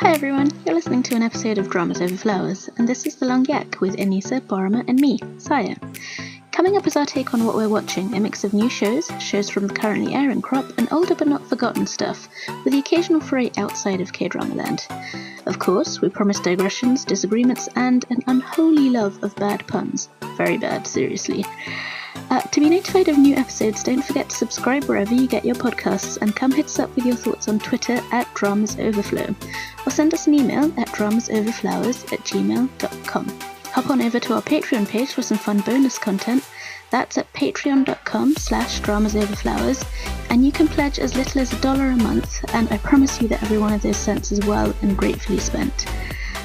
Hi everyone, you're listening to an episode of Dramas Over Flowers, and this is The Long Yak with Anissa, Paroma, and me, Saya. Coming up is our take on what we're watching, a mix of new shows, shows from the currently airing crop, and older but not forgotten stuff, with the occasional foray outside of K-drama land. Of course, we promise digressions, disagreements, and an unholy love of bad puns. Very bad, seriously. To be notified of new episodes, don't forget to subscribe wherever you get your podcasts, and come hit us up with your thoughts on Twitter at DramasOverflow, or send us an email at dramasoverflowers@gmail.com. Hop on over to our Patreon page for some fun bonus content. That's at patreon.com/dramasoverflowers, and you can pledge as little as $1 a month, and I promise you that every one of those cents is well and gratefully spent.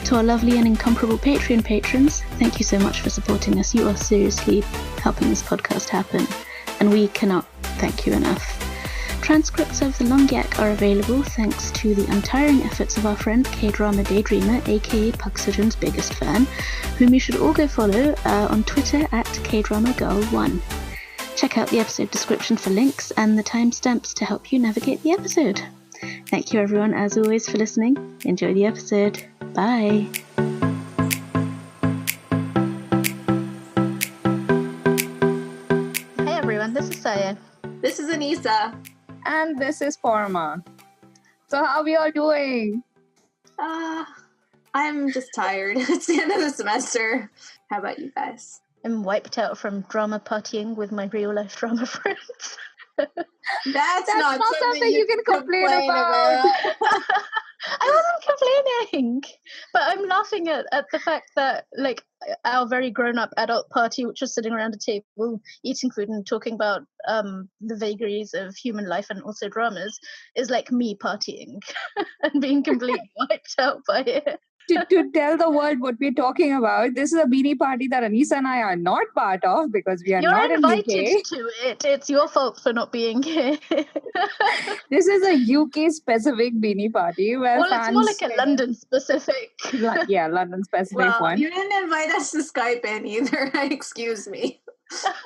To our lovely and incomparable Patreon patrons, thank you so much for supporting us. You are seriously helping this podcast happen, and we cannot thank you enough. Transcripts of The Long Yak are available thanks to the untiring efforts of our friend K-Drama Daydreamer, aka Park Seo-joon's biggest fan, whom you should all go follow on Twitter at KDramaGirl1. Check out the episode description for links and the timestamps to help you navigate the episode. Thank you everyone, as always, for listening. Enjoy the episode. Bye. Hey everyone, this is Saya. This is Anissa. And this is Paroma. So how are we all doing? I'm just tired. It's the end of the semester. How about you guys? I'm wiped out from drama partying with my real life drama friends. That's not something you can complain about. I wasn't complaining, but I'm laughing at the fact that, like, our very grown-up adult party, which was sitting around a table eating food and talking about the vagaries of human life and also dramas, is like me partying and being completely wiped out by it. To tell the world what we're talking about, this is a beanie party that Anissa and I are not part of because we are not in UK. You're invited to it. It's your fault for not being here. This is a UK specific beanie party where it's more like a London specific. London specific one. You didn't invite us to Skype in either. Excuse me.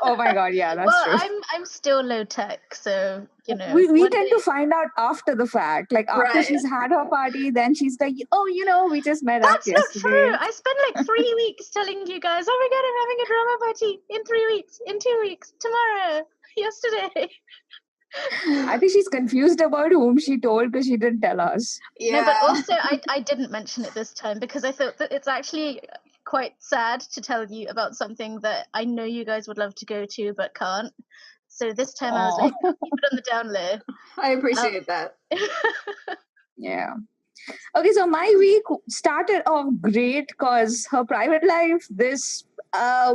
Oh my god, yeah, that's true. I'm still low tech, so you know. We tend to find out after the fact, like after she's had her party, then she's like, oh, we just met up yesterday. That's not true. I spent like 3 weeks telling you guys, oh my god, I'm having a drama party in 3 weeks, in 2 weeks, tomorrow, yesterday. I think she's confused about whom she told because she didn't tell us. Yeah. No, but also I didn't mention it this time because I thought that it's actually quite sad to tell you about something that I know you guys would love to go to but can't. So this time I was like, keep it on the down low. I appreciate that. Yeah. Okay, so my week started off great because her private life this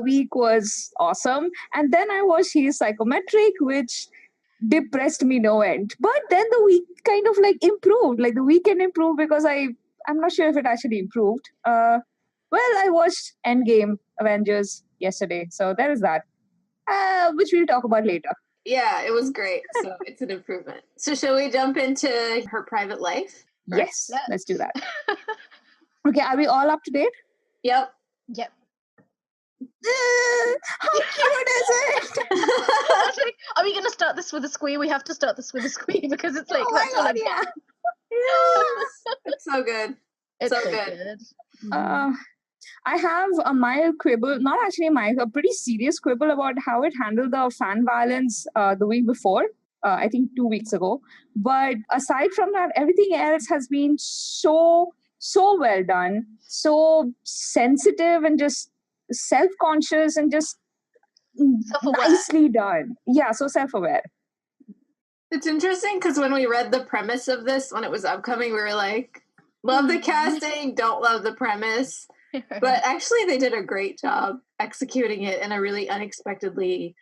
week was awesome. And then I watched his Psychometric, which depressed me no end. But then the week kind of like improved. Like the weekend improved because I'm not sure if it actually improved. Well, I watched Endgame Avengers yesterday. So there is that. Which we'll talk about later. Yeah, it was great. So it's an improvement. So shall we jump into her private life? Yes, let's do that. Okay, are we all up to date? Yep. How cute is it? Like, are we going to start this with a squee? We have to start this with a squee because it's like... Oh my god, yeah. Yes. It's so good. It's so good. I have a mild quibble, not actually mild, a pretty serious quibble about how it handled the fan violence the week before, I think 2 weeks ago. But aside from that, everything else has been so well done, so sensitive and just self-conscious and just nicely done. Yeah, so self-aware. It's interesting because when we read the premise of this, when it was upcoming, we were like, love the casting, don't love the premise. But actually they did a great job executing it in a really unexpectedly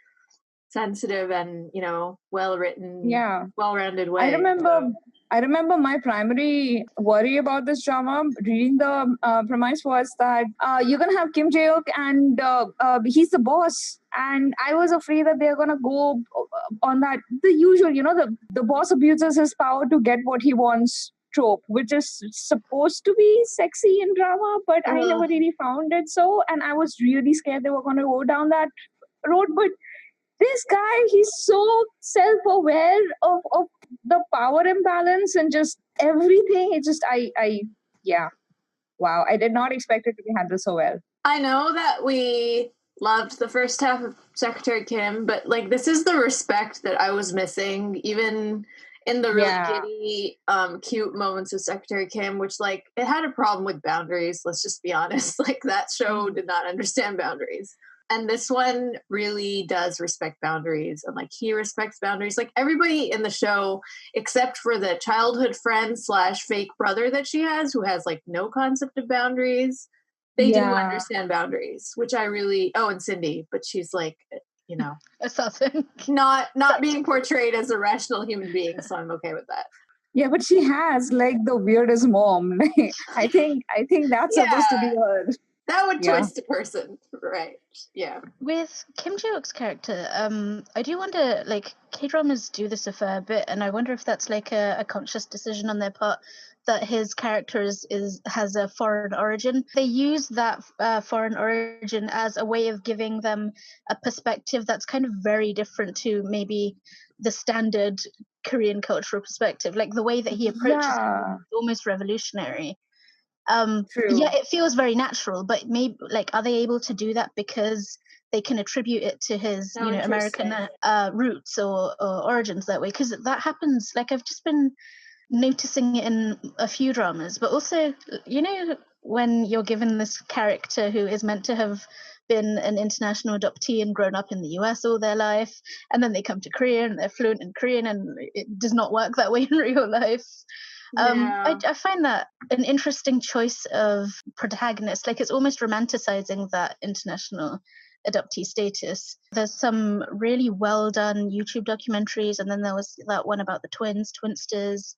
sensitive and, well-written, well-rounded way. I remember my primary worry about this drama, reading the premise, was that you're going to have Kim Jae-hyuk and he's the boss. And I was afraid that they're going to go on that, the usual, the boss abuses his power to get what he wants trope, which is supposed to be sexy in drama, but I never really found it so. And I was really scared they were going to go down that road. But this guy, he's so self-aware of the power imbalance and just everything. It's just, I Yeah. Wow. I did not expect it to be handled so well. I know that we loved the first half of Secretary Kim, but like this is the respect that I was missing, even in the really giddy, cute moments of Secretary Kim, which like it had a problem with boundaries. Let's just be honest. Like that show did not understand boundaries. And this one really does respect boundaries, and like he respects boundaries. Like everybody in the show, except for the childhood friend / fake brother that she has, who has like no concept of boundaries. They do understand boundaries, which I really. Oh, and Cindy, but she's like, you know, assassin, not being portrayed as a rational human being, so I'm okay with that. Yeah, but she has like the weirdest mom. I think that's supposed to be her. That would twist a person, right? Yeah. With Kim Ji-wook's character, I do wonder, like, K-dramas do this a fair bit, and I wonder if that's like a conscious decision on their part, that his character has a foreign origin. They use that foreign origin as a way of giving them a perspective that's kind of very different to maybe the standard Korean cultural perspective. Like the way that he approaches it is almost revolutionary. Yeah, it feels very natural, but maybe like, are they able to do that because they can attribute it to his American roots or origins that way? Because that happens. Like I've just been noticing it in a few dramas, but also when you're given this character who is meant to have been an international adoptee and grown up in the US all their life, and then they come to Korea and they're fluent in Korean, and it does not work that way in real life. I find that an interesting choice of protagonist. Like it's almost romanticizing that international adoptee status. There's some really well done YouTube documentaries, and then there was that one about the twinsters,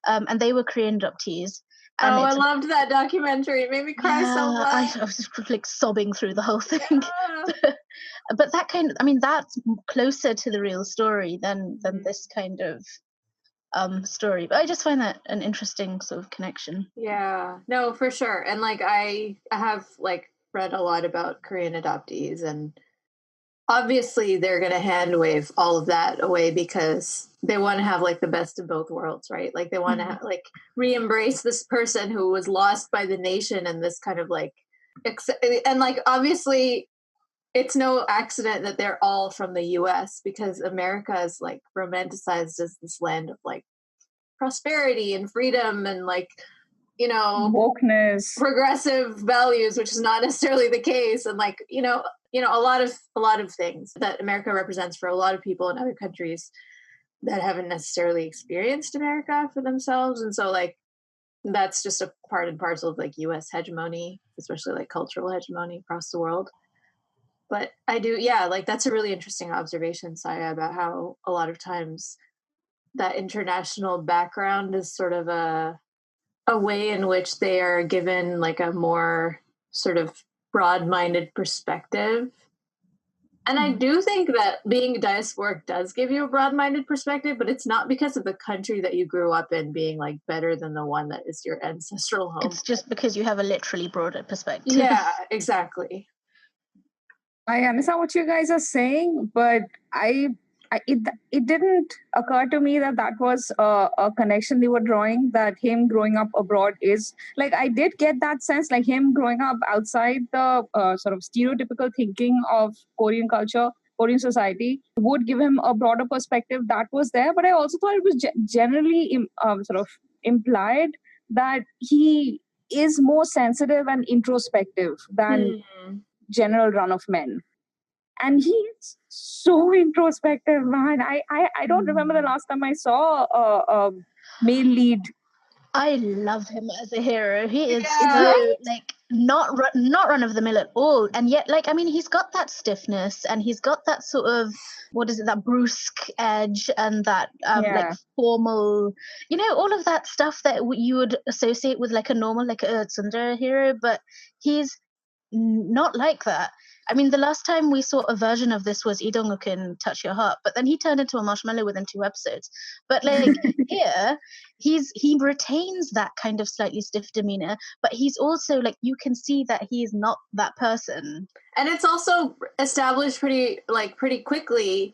and they were Korean adoptees. And I loved that documentary. It made me cry so much. I was just like sobbing through the whole thing. But that that's closer to the real story than this kind of story. But I just find that an interesting sort of connection. Yeah, no, for sure. And like I have like read a lot about Korean adoptees, and obviously they're going to hand wave all of that away because they want to have like the best of both worlds, right? Like they want to like re-embrace this person who was lost by the nation, and this kind of like and like obviously it's no accident that they're all from the US, because America is like romanticized as this land of like prosperity and freedom and like, wokeness, progressive values, which is not necessarily the case. And like, a lot of things that America represents for a lot of people in other countries that haven't necessarily experienced America for themselves. And so like, that's just a part and parcel of like US hegemony, especially like cultural hegemony across the world. But I do, like that's a really interesting observation, Saya, about how a lot of times that international background is sort of a way in which they are given like a more sort of broad-minded perspective. And I do think that being diasporic does give you a broad-minded perspective, but it's not because of the country that you grew up in being like better than the one that is your ancestral home. It's just because you have a literally broader perspective. Yeah, exactly. I understand what you guys are saying, but it didn't occur to me that was a connection they were drawing, that him growing up abroad is like, I did get that sense, like him growing up outside the sort of stereotypical thinking of Korean culture, Korean society would give him a broader perspective. That was there, but I also thought it was generally sort of implied that he is more sensitive and introspective than general run of men. And he's so introspective, man. I don't remember the last time I saw a male lead. I love him as a hero. He is so like not run of the mill at all, and yet like he's got that stiffness, and he's got that sort of that brusque edge, and that like formal, all of that stuff that you would associate with like a normal like a tsundere hero, but he's not like that. The last time we saw a version of this was Lee Dong-wook in Touch Your Heart, but then he turned into a marshmallow within 2 episodes. But like here, he retains that kind of slightly stiff demeanor, but he's also like, you can see that he is not that person. And it's also established pretty quickly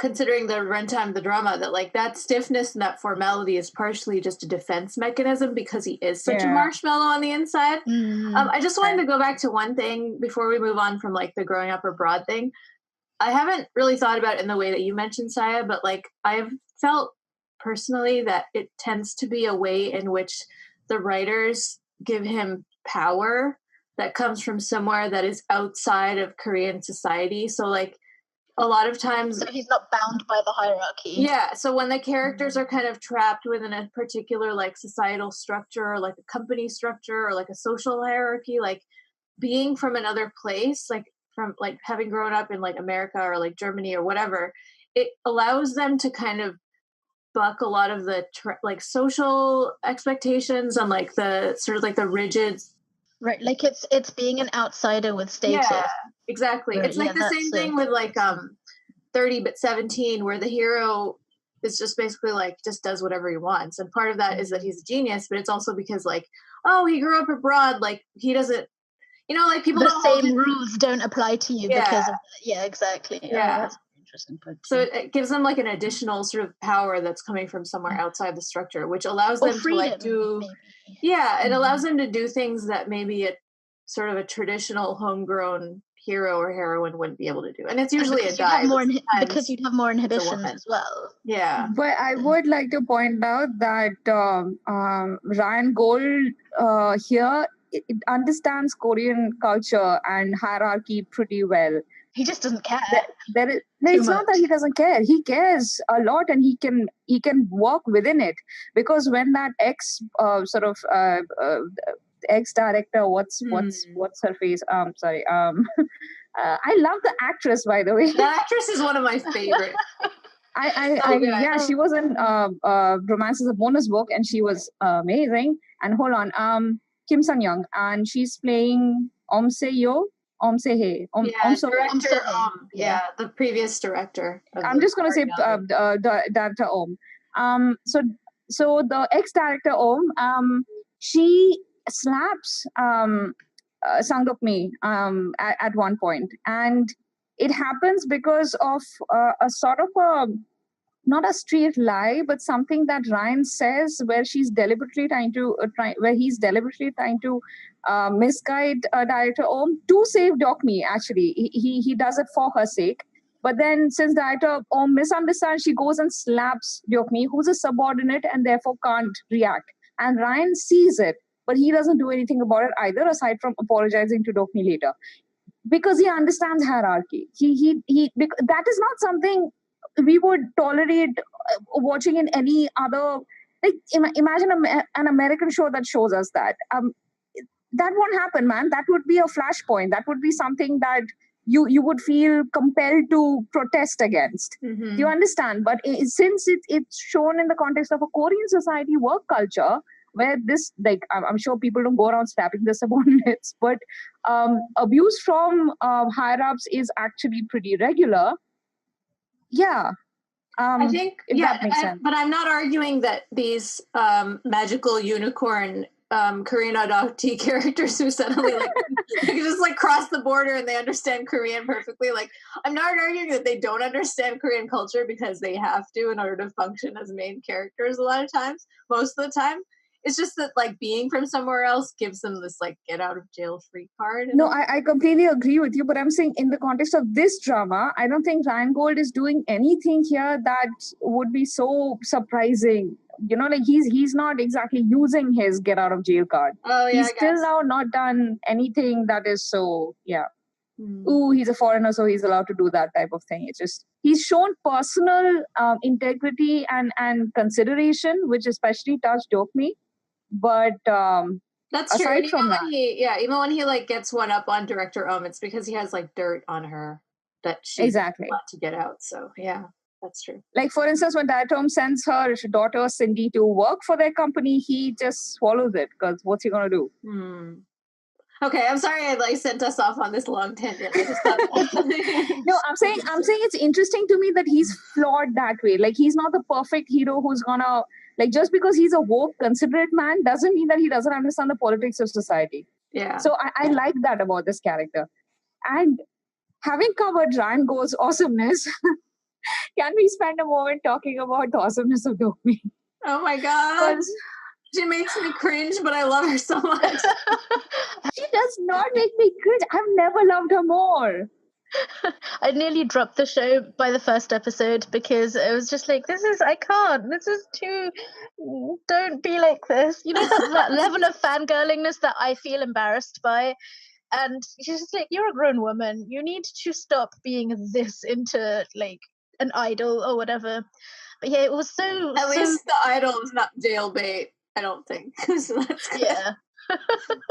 considering the runtime of the drama, that like that stiffness and that formality is partially just a defense mechanism because he is such a marshmallow on the inside. I just wanted to go back to one thing before we move on from like the growing up abroad thing. I haven't really thought about it in the way that you mentioned, Saya, but like I've felt personally that it tends to be a way in which the writers give him power that comes from somewhere that is outside of Korean society. So like a lot of times, so he's not bound by the hierarchy. Yeah. So when the characters are kind of trapped within a particular like societal structure, or like a company structure, or like a social hierarchy, like being from another place, like from like having grown up in like America or like Germany or whatever, it allows them to kind of buck a lot of the like social expectations and like the sort of like the rigid. Right, like it's being an outsider with status. Yeah, exactly. Right. It's like the same thing with like 30 but 17, where the hero is just basically like just does whatever he wants, and part of that is that he's a genius, but it's also because like, oh, he grew up abroad, like he doesn't, you know, like people the same rules don't apply to you because of exactly. That's interesting point. So it gives them like an additional sort of power that's coming from somewhere outside the structure, which allows them to like do it allows them to do things that maybe a sort of a traditional homegrown hero or heroine wouldn't be able to do. And it's usually a guy because you'd have more inhibitions as well. Yeah. But I would like to point out that Ryan Gold here it understands Korean culture and hierarchy pretty well. He just doesn't care. It's not that he doesn't care. He cares a lot, and he can work within it. Because when that ex director, what's her face? Sorry. I love the actress, by the way. The actress is one of my favorite. She was in Romance is a Bonus Book, and she was amazing. And hold on, Kim Sun Young, and she's playing Om Se-yo. The previous director. I'm just going to say director Om. So the ex-director Om, she slaps Sang-duk-mi at one point, and it happens because of a sort of not a straight lie, but something that Ryan says, where he's deliberately trying to misguide director Om to save Dokmi. Actually, he does it for her sake. But then, since director Om misunderstands, she goes and slaps Dokmi, who's a subordinate and therefore can't react. And Ryan sees it, but he doesn't do anything about it either, aside from apologizing to Dokmi later, because he understands hierarchy. That is not something we would tolerate watching in any other. Like, imagine an American show that shows us that. That won't happen, man. That would be a flashpoint. That would be something that you would feel compelled to protest against. Mm-hmm. Do you understand? But since it's shown in the context of a Korean society work culture, where this, like, I'm sure people don't go around slapping their subordinates, but abuse from higher-ups is actually pretty regular. Yeah. I think, that makes sense. But I'm not arguing that these magical unicorn Korean adoptee characters who suddenly like they just like cross the border and they understand Korean perfectly. Like, I'm not arguing that they don't understand Korean culture because they have to in order to function as main characters a lot of times, most of the time. It's just that like being from somewhere else gives them this like get out of jail free card. No, I completely agree with you, but I'm saying in the context of this drama, I don't think Ryan Gold is doing anything here that would be so surprising. You know, like he's not exactly using his get out of jail card. Oh yeah, he's still now not done anything that is so ooh, he's a foreigner, so he's allowed to do that type of thing. It's just he's shown personal integrity and consideration, which especially touched Dokmi. But that's true. Aside from that, even when he like gets one up on director Om, it's because he has like dirt on her that she exactly want to get out. So yeah, that's true. Like, for instance, when director Om sends her daughter Cindy to work for their company, he just swallows it because what's he gonna do? Okay, I'm sorry I like sent us off on this long tangent. I just thought No, I'm saying it's interesting to me that he's flawed that way. Like, he's not the perfect hero who's gonna, like, just because he's a woke, considerate man doesn't mean that he doesn't understand the politics of society. Yeah. So I like that about this character. And having covered Ryan Gold's awesomeness, can we spend a moment talking about the awesomeness of Dokmi? Oh my god. She makes me cringe, but I love her so much. She does not make me cringe. I've never loved her more. I nearly dropped the show by the first episode because it was just like, I can't. This is too. Don't be like this. You know, that level of fangirlingness that I feel embarrassed by. And she's just like, you're a grown woman. You need to stop being this into like an idol or whatever. But yeah, it was so. At least the idol is not jailbait. I don't think. So that's good. Yeah.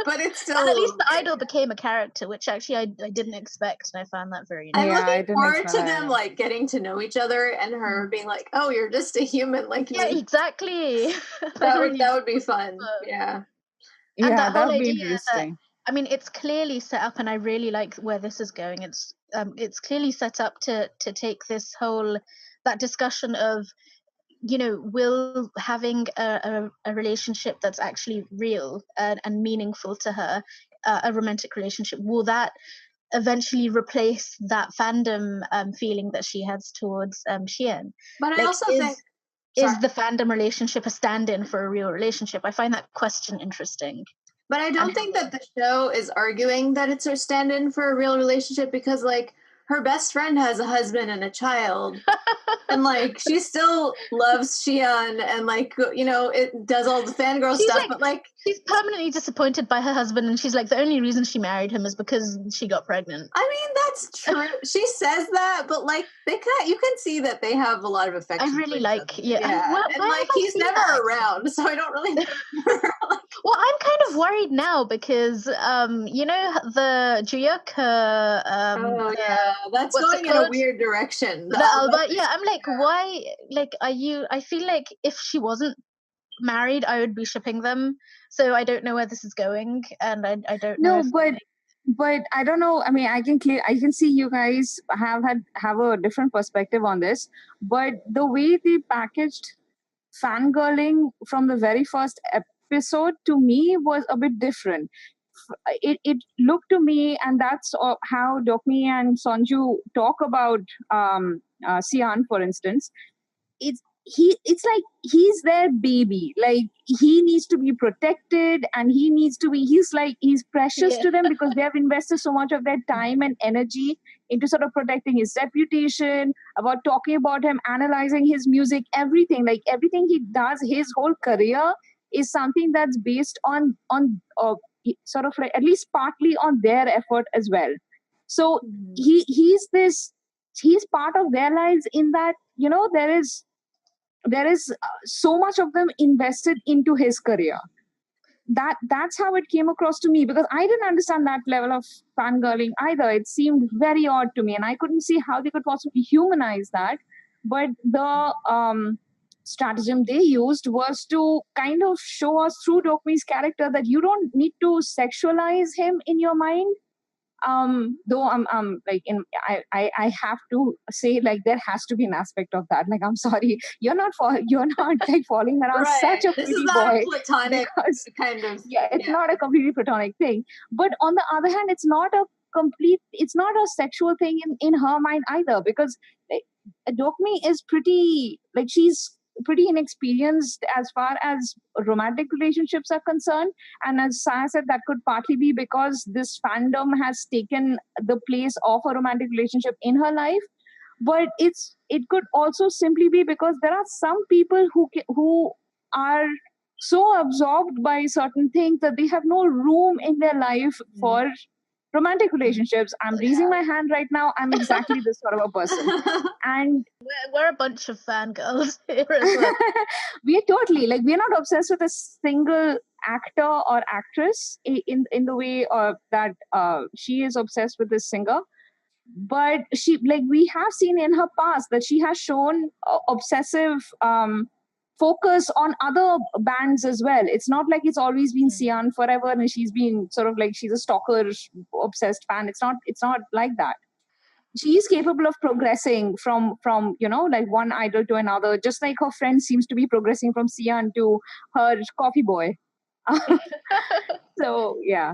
But it's still. And at least the idol became a character, which actually I didn't expect, and I found that very I'm nice. looking forward to them like getting to know each other and her being like, "Oh, you're just a human like me." Exactly. that would be fun. Yeah. And that would be interesting. I mean, it's clearly set up, and I really like where this is going. It's clearly set up to take this whole that discussion of, you know, will having a relationship that's actually real and meaningful to her, a romantic relationship, will that eventually replace that fandom feeling that she has towards Xian? But I also think is the fandom relationship a stand-in for a real relationship? I find that question interesting. But I don't think that the show is arguing that it's her stand-in for a real relationship, because like her best friend has a husband and a child. And like she still loves Xian and like, you know, it does all the fangirl stuff, like, but like she's permanently disappointed by her husband, and she's like, the only reason she married him is because she got pregnant. I mean, that's true. She says that, but like you can see that they have a lot of affection. I really like, yeah. And like he's never around, so I don't really Well, I'm kind of worried now because you know, the Juyuk that's going in a weird direction. The Alba, yeah, I'm like, why? Like, I feel like if she wasn't married, I would be shipping them. So I don't know where this is going, and I don't know. But I don't know. I mean, I can see you guys have a different perspective on this. But the way they packaged fangirling from the very first episode to me was a bit different. It looked to me, and that's how Dokmi and Sonju talk about Xian, for instance. It's like he's their baby. Like he needs to be protected, and he's precious to them because they have invested so much of their time and energy into sort of protecting his reputation, about talking about him, analyzing his music, everything. Like everything he does, his whole career is something that's based on sort of like at least partly on their effort as well. So he's part of their lives in that, you know, there is so much of them invested into his career. That's how it came across to me, because I didn't understand that level of fangirling either. It seemed very odd to me, and I couldn't see how they could possibly humanize that. But the stratagem they used was to kind of show us through Dokmi's character that you don't need to sexualize him in your mind. Though I'm like I have to say, like, there has to be an aspect of that. Like, I'm sorry, you're not like falling around such a pretty boy. This is not a platonic kind of. It's not a completely platonic thing. But on the other hand, it's not a sexual thing in her mind either, because Dokmi is pretty, like, she's pretty inexperienced as far as romantic relationships are concerned. And as Saya said, that could partly be because this fandom has taken the place of a romantic relationship in her life. But it could also simply be because there are some people who are so absorbed by certain things that they have no room in their life for romantic relationships. I'm raising my hand right now. I'm exactly this sort of a person. And we're a bunch of fangirls here as well. We're totally, like, we're not obsessed with a single actor or actress in the way that she is obsessed with this singer. But she, like, we have seen in her past that she has shown obsessive focus on other bands as well. It's not like it's always been Xian forever and she's been sort of like she's a stalker obsessed fan. It's not like that. She is capable of progressing from you know, like, one idol to another, just like her friend seems to be progressing from Xian to her coffee boy. So yeah,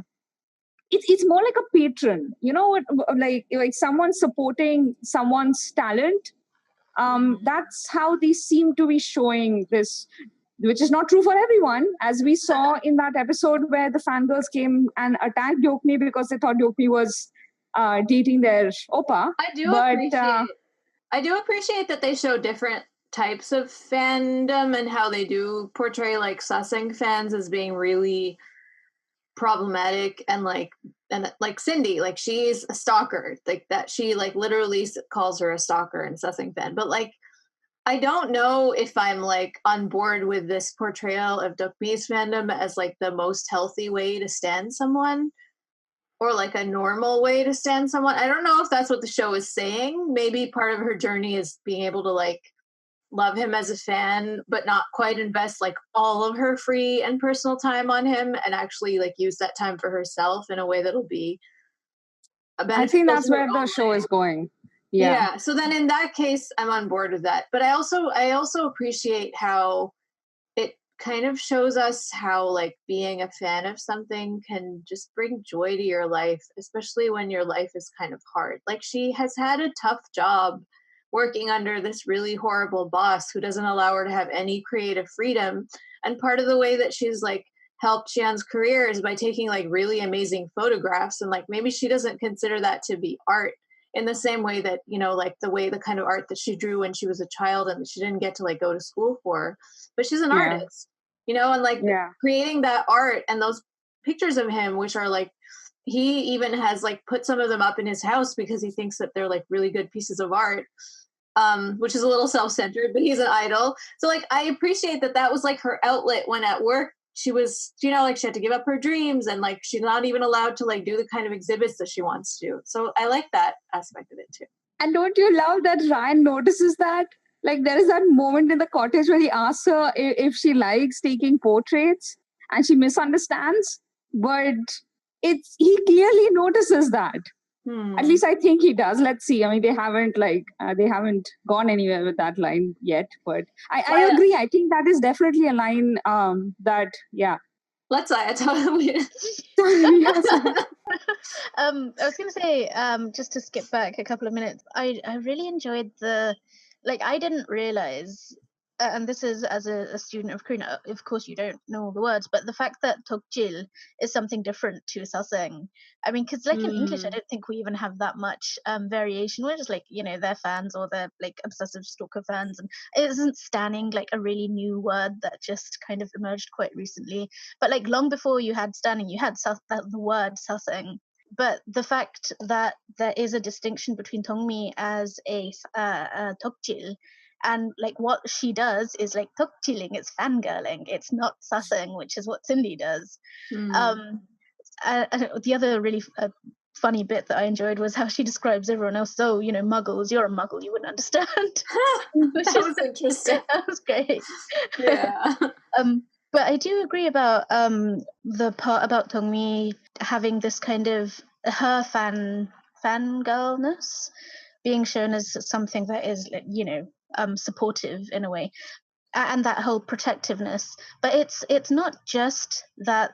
it's more like a patron, you know, like someone supporting someone's talent That's how they seem to be showing this, which is not true for everyone, as we saw in that episode where the fangirls came and attacked Yokmi because they thought Yokmi was dating their oppa. I do appreciate that they show different types of fandom and how they do portray like sussing fans as being really problematic and like Cindy, like she's a stalker, like that she like literally calls her a stalker and sussing fan. But like I don't know if I'm like on board with this portrayal of Dokmi's fandom as like the most healthy way to stand someone or like a normal way to stand someone. I don't know if that's what the show is saying. Maybe part of her journey is being able to like love him as a fan, but not quite invest like all of her free and personal time on him and actually like use that time for herself in a way that'll be a benefit. I think that's where the show is going. Yeah. So then in that case, I'm on board with that. But I also appreciate how it kind of shows us how like being a fan of something can just bring joy to your life, especially when your life is kind of hard. Like she has had a tough job working under this really horrible boss who doesn't allow her to have any creative freedom. And part of the way that she's like helped Xian's career is by taking like really amazing photographs. And like maybe she doesn't consider that to be art in the same way that, you know, like the kind of art that she drew when she was a child and she didn't get to like go to school for, but she's an artist, you know, and like creating that art and those pictures of him, which are like, he even has like put some of them up in his house because he thinks that they're like really good pieces of art, which is a little self-centered, but he's an idol. So like, I appreciate that that was like her outlet when at work she was, you know, like she had to give up her dreams and like she's not even allowed to like do the kind of exhibits that she wants to do. So I like that aspect of it too. And don't you love that Ryan notices that? Like there is that moment in the cottage where he asks her if she likes taking portraits and she misunderstands, but he clearly notices that. At least I think he does. Let's see. I mean, they haven't gone anywhere with that line yet, but I agree. I think that is definitely a line that, Let's say it totally. I was going to say, just to skip back a couple of minutes, I really enjoyed I didn't realize, and this is as a student of Korean, of course you don't know all the words, but the fact that Tokjil is something different to Saseng. I mean, because like in English, I don't think we even have that much variation. We're just like, you know, they're fans or they're like obsessive stalker fans. And it isn't standing like a really new word that just kind of emerged quite recently. But like long before you had standing, you had the word Saseng. But the fact that there is a distinction between Tongmi as a Tokjil, and like what she does is like Tokjiling, it's fangirling, it's not sussing, which is what Cindy does. The other really funny bit that I enjoyed was how she describes everyone else. So, you know, muggles, you're a muggle, you wouldn't understand. That was interesting. That was great. Yeah. But I do agree about the part about Tongmi having this kind of her fangirlness being shown as something that is, you know, supportive in a way, and that whole protectiveness. But it's not just that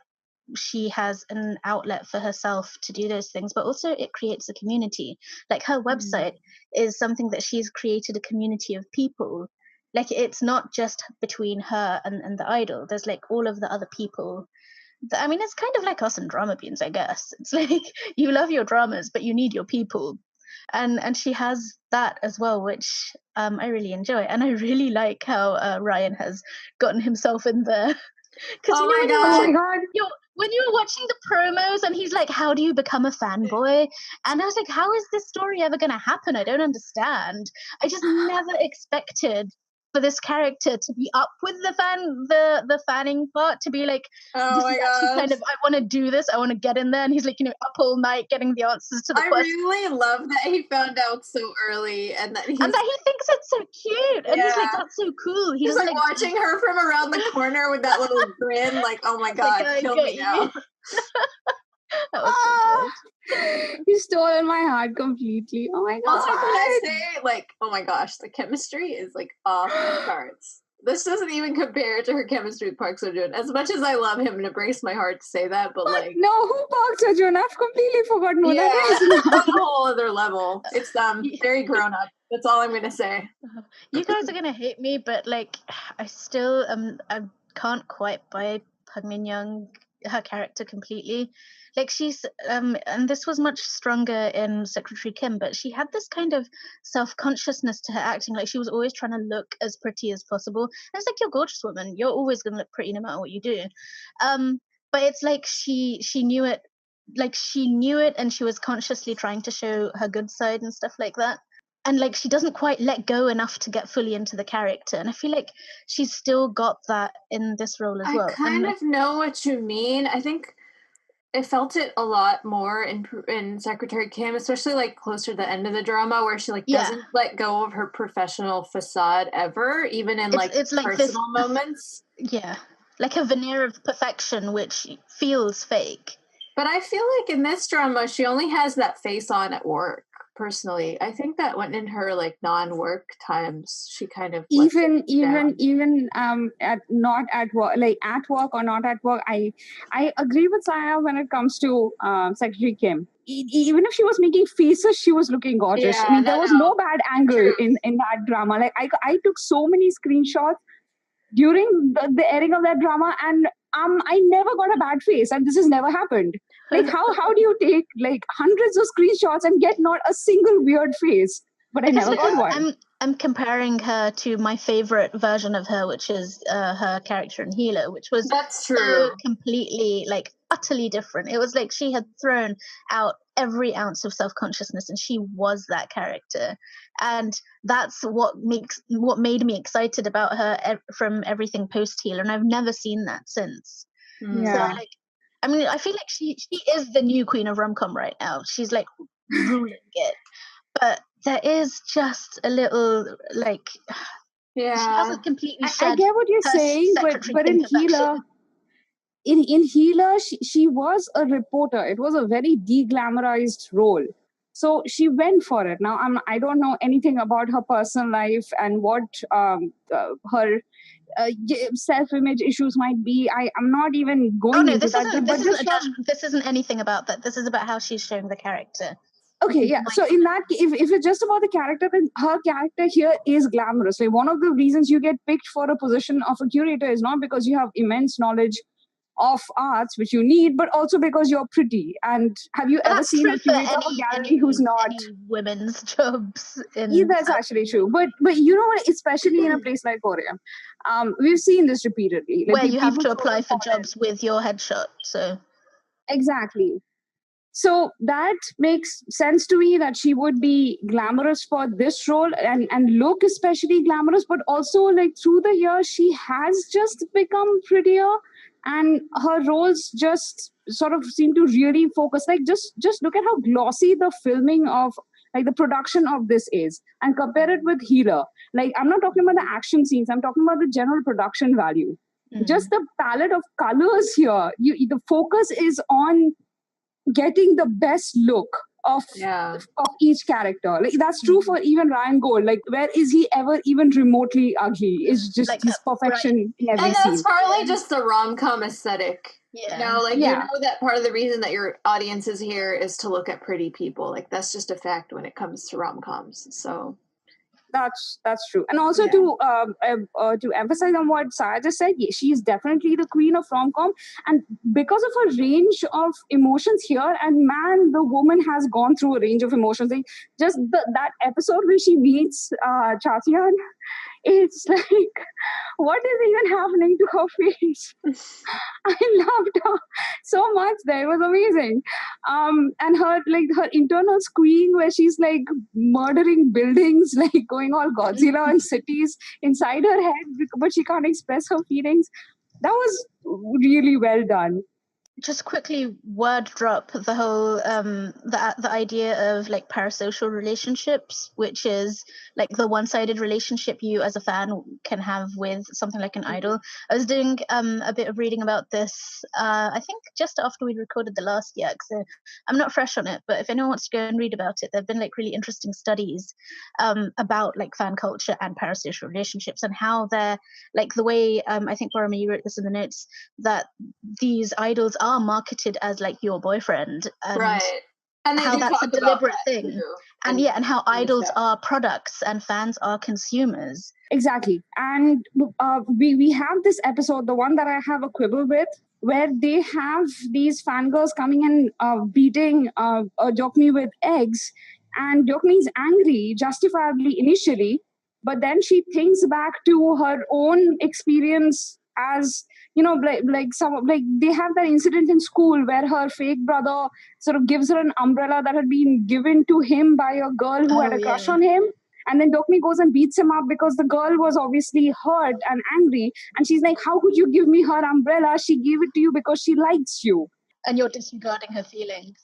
she has an outlet for herself to do those things, but also it creates a community. Like her website is something that she's created a community of people. Like it's not just between her and the idol. There's like all of the other people. I mean, it's kind of like us and Drama Beans, I guess. It's like you love your dramas, but you need your people. And she has that as well, which I really enjoy. And I really like how Ryan has gotten himself in there. Because my God. When you were watching the promos and he's like, how do you become a fanboy? And I was like, how is this story ever going to happen? I don't understand. I just never expected for this character to be up with the fanning part, to be like, this is actually kind of, I want to do this, I want to get in there. And he's like, you know, up all night getting the answers to the questions. I really love that he found out so early and that he thinks it's so cute. And he's like, that's so cool. He's like watching her from around the corner with that little grin, like, oh my God, like, kill me now. That was so good. You stole my heart completely. Oh my God. Also, can I say, like, oh my gosh, the chemistry is like off the charts. This doesn't even compare to her chemistry with Park Seo-joon. As much as I love him, and it breaks my heart to say that, but like, no, who Park Seo-joon? I've completely forgotten who that is. It's on a whole other level. It's very grown up. That's all I'm gonna say. You guys are gonna hate me, but like, I still I can't quite buy Pug Min Young, her character completely. Like she's and this was much stronger in Secretary Kim, but she had this kind of self-consciousness to her acting. Like she was always trying to look as pretty as possible. And it's like, you're a gorgeous woman. You're always gonna look pretty no matter what you do. But it's like she knew it. Like she knew it, and she was consciously trying to show her good side and stuff like that. And like she doesn't quite let go enough to get fully into the character, and I feel like she's still got that in this role as well. I kind of know what you mean. I think I felt it a lot more in Secretary Kim, especially like closer to the end of the drama, where she like doesn't let go of her professional facade ever, even in it's like personal moments. Yeah, like a veneer of perfection which feels fake. But I feel like in this drama she only has that face on at work. Personally, I think that when in her like non-work times, she kind of even at not at work, like at work or not at work. I agree with Saya when it comes to Secretary Kim. Even if she was making faces, she was looking gorgeous. Yeah, I mean, there was no bad angle in that drama. Like I took so many screenshots during the airing of that drama, and I never got a bad face, and this has never happened. Like how do you take like hundreds of screenshots and get not a single weird face? But I never got one. I'm comparing her to my favorite version of her, which is her character in Healer, which was so completely like utterly different. It was like she had thrown out every ounce of self-consciousness, and she was that character. And that's what made me excited about her from everything post Healer, and I've never seen that since. Yeah. So like, I mean, I feel like she is the new queen of rom-com right now. She's like ruling it. But there is just a little like she hasn't completely shed. I get what you're saying, but in Healer, she was a reporter. It was a very deglamorized role. So she went for it. Now I don't know anything about her personal life and what her self-image issues might be. I'm not even going into that. This isn't anything about that. This is about how she's showing the character. Okay, yeah. So in that, if it's just about the character, then her character here is glamorous. Like one of the reasons you get picked for a position of a curator is not because you have immense knowledge of arts, which you need, but also because you're pretty. And have you ever seen a curator of a gallery who's not women's jobs? That's actually true. But you know what? Especially in a place like Korea, we've seen this repeatedly. Like where you have to apply for jobs with your headshot. So exactly. So that makes sense to me that she would be glamorous for this role and look especially glamorous, but also like through the years, she has just become prettier and her roles just sort of seem to really focus. Like just look at how glossy the filming of like the production of this is and compare it with Healer. Like I'm not talking about the action scenes. I'm talking about the general production value. Just the palette of colors here. The focus is on getting the best look of each character. Like that's true for even Ryan Gold. Like where is he ever even remotely ugly? It's just like his perfection in every scene. And that's partly just the rom-com aesthetic. You know that part of the reason that your audience is here is to look at pretty people. Like that's just a fact when it comes to rom-coms. So that's true. And also to emphasize on what Saya just said, she is definitely the queen of rom-com, and because of her range of emotions here, and man, the woman has gone through a range of emotions. Like just that episode where she meets Chatian, it's like, what is even happening to her face? I loved her so much there. It was amazing. And her internal squeeing where she's like murdering buildings, like going all Godzilla and cities inside her head, but she can't express her feelings. That was really well done. Just quickly word drop the whole the idea of like parasocial relationships, which is like the one-sided relationship you as a fan can have with something like an idol. I was doing a bit of reading about this I think just after we recorded the last yak, so I'm not fresh on it, but if anyone wants to go and read about it, there have been like really interesting studies about like fan culture and parasocial relationships and how they're like the way I think Paroma, you wrote this in the notes, that these idols are marketed as like your boyfriend, and right, and how that's a deliberate thing. And how idols are products and fans are consumers. Exactly. And we have this episode, the one that I have a quibble with, where they have these fangirls coming and beating Dokmi with eggs. And Dokmi's angry, justifiably initially, but then she thinks back to her own experience as, like they have that incident in school where her fake brother sort of gives her an umbrella that had been given to him by a girl who had a crush on him. And then Dokmi goes and beats him up because the girl was obviously hurt and angry. And she's like, how could you give me her umbrella? She gave it to you because she likes you. And you're disregarding her feelings.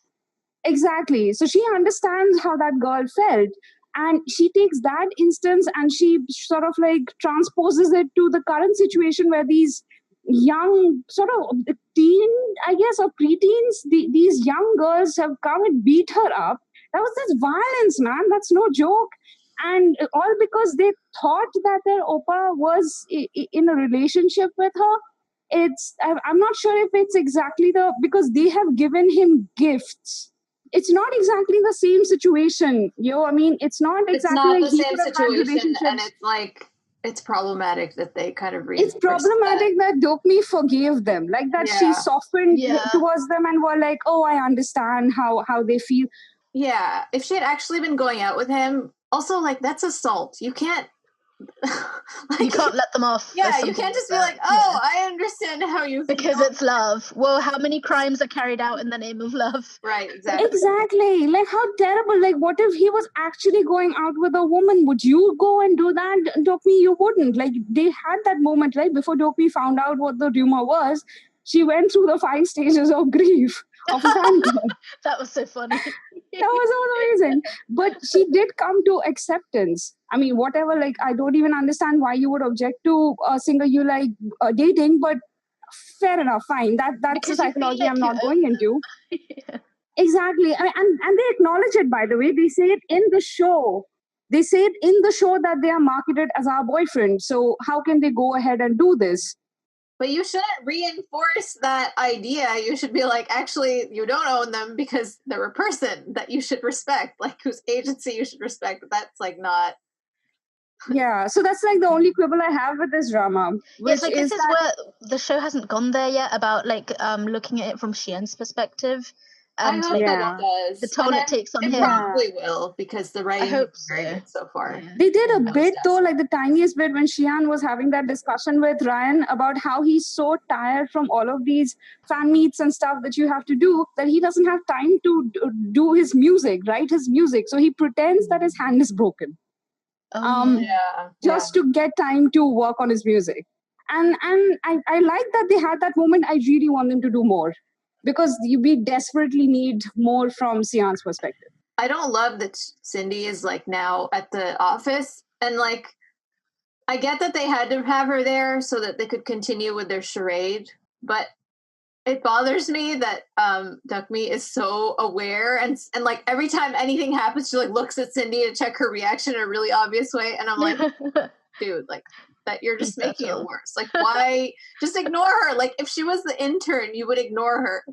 Exactly. So she understands how that girl felt. And she takes that instance and she sort of like transposes it to the current situation where these young sort of teen, I guess, or preteens, these young girls have come and beat her up. That was this violence, man. That's no joke. And all because they thought that their oppa was in a relationship with her. I'm not sure if it's exactly because they have given him gifts. It's not exactly the same situation. I mean, it's not exactly the same situation, and it's like, it's problematic that they kind of It's problematic that Dokmi forgave them, like that she softened towards them and were like, oh, I understand how they feel. Yeah, if she had actually been going out with him, also, like, that's assault. You can't you can't let them off. Yeah, you can't just be like, oh, I understand how you feel. Because it's love. Well, how many crimes are carried out in the name of love? Right, exactly. Exactly. Like, how terrible. Like, what if he was actually going out with a woman? Would you go and do that? Dokmi, you wouldn't. Like, they had that moment, right? Before Dokmi found out what the rumor was, she went through the 5 stages of grief of a fangirl. That was so funny. That was amazing. But she did come to acceptance. I mean, whatever, like, I don't even understand why you would object to a singer you like dating, but fair enough, fine. That's the psychology I'm not going into. Yeah. Exactly. And they acknowledge it, by the way. They say it in the show. They say it in the show that they are marketed as our boyfriend. So how can they go ahead and do this? But you shouldn't reinforce that idea. You should be like, actually, you don't own them because they're a person that you should respect, like whose agency you should respect. But that's like not. Yeah, so that's like the only quibble I have with this drama. Yes, like this is where the show hasn't gone there yet about like looking at it from Xian's perspective. And I hope that it does. The tone it takes on him. It probably will, because the writing is very good so far. Yeah. They did a bit though, like the tiniest bit when Xian was having that discussion with Ryan about how he's so tired from all of these fan meets and stuff that you have to do that he doesn't have time to do his music, write his music. So he pretends that his hand is broken. Just to get time to work on his music. And I like that they had that moment. I really want them to do more, because we desperately need more from Xian's perspective. I don't love that Cindy is like now at the office, and like I get that they had to have her there so that they could continue with their charade, but it bothers me that Dokmi is so aware and like every time anything happens, she like looks at Cindy to check her reaction in a really obvious way, and I'm like, dude, like that you're just making it worse. Like, why just ignore her? Like, if she was the intern, you would ignore her.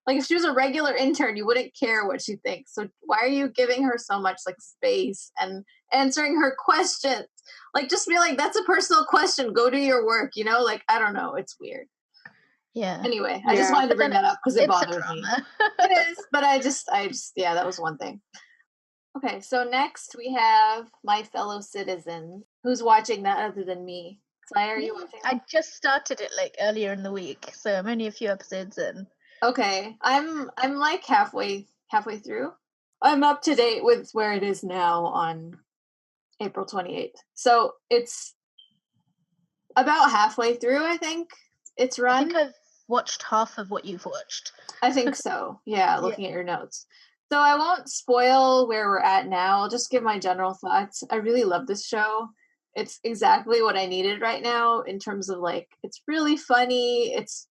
Like, if she was a regular intern, you wouldn't care what she thinks. So why are you giving her so much like space and answering her questions? Like, just be like, that's a personal question. Go do your work. You know, like, I don't know. It's weird. Yeah. Anyway, I just wanted to bring that up because it bothers me. It is, but I just, yeah, that was one thing. Okay, so next we have My Fellow Citizens. Who's watching that other than me? Sai, are you watching that? I just started it like earlier in the week, so I'm only a few episodes in. Okay, I'm like halfway through. I'm up to date with where it is now on April 28th. So it's about halfway through, I think. It's run. I think I've watched half of what you've watched. I think so. Yeah, looking at your notes. So I won't spoil where we're at now. I'll just give my general thoughts. I really love this show. It's exactly what I needed right now in terms of like, it's really funny. It's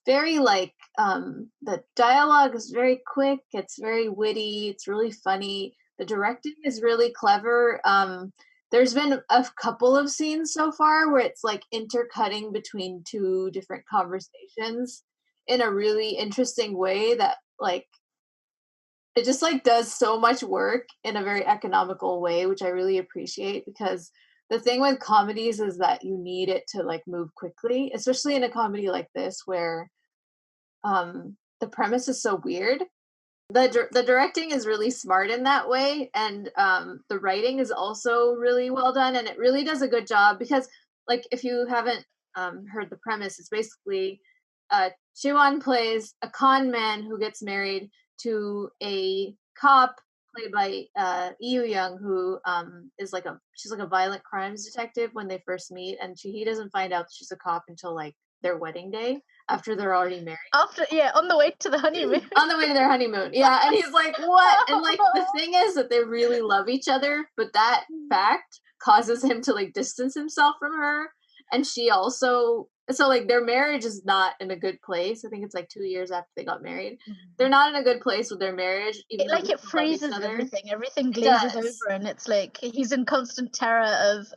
very like, the dialogue is very quick. It's very witty. It's really funny. The directing is really clever. There's been a couple of scenes so far where it's like intercutting between 2 different conversations in a really interesting way that like it just like does so much work in a very economical way, which I really appreciate, because the thing with comedies is that you need it to like move quickly, especially in a comedy like this where the premise is so weird. The directing is really smart in that way, and the writing is also really well done, and it really does a good job because, like, if you haven't heard the premise, it's basically Chiwon plays a con man who gets married to a cop played by Yu Young, who is like she's like a violent crimes detective when they first meet, and he doesn't find out that she's a cop until like their wedding day after they're already married. On the way to the honeymoon. On the way to their honeymoon, yeah. And he's like, "What?" And like the thing is that they really love each other, but that fact causes him to like distance himself from her, and she also. So like their marriage is not in a good place. I think it's like 2 years after they got married. They're not in a good place with their marriage. Even It freezes everything. Everything glazes over, and it's like he's in constant terror of,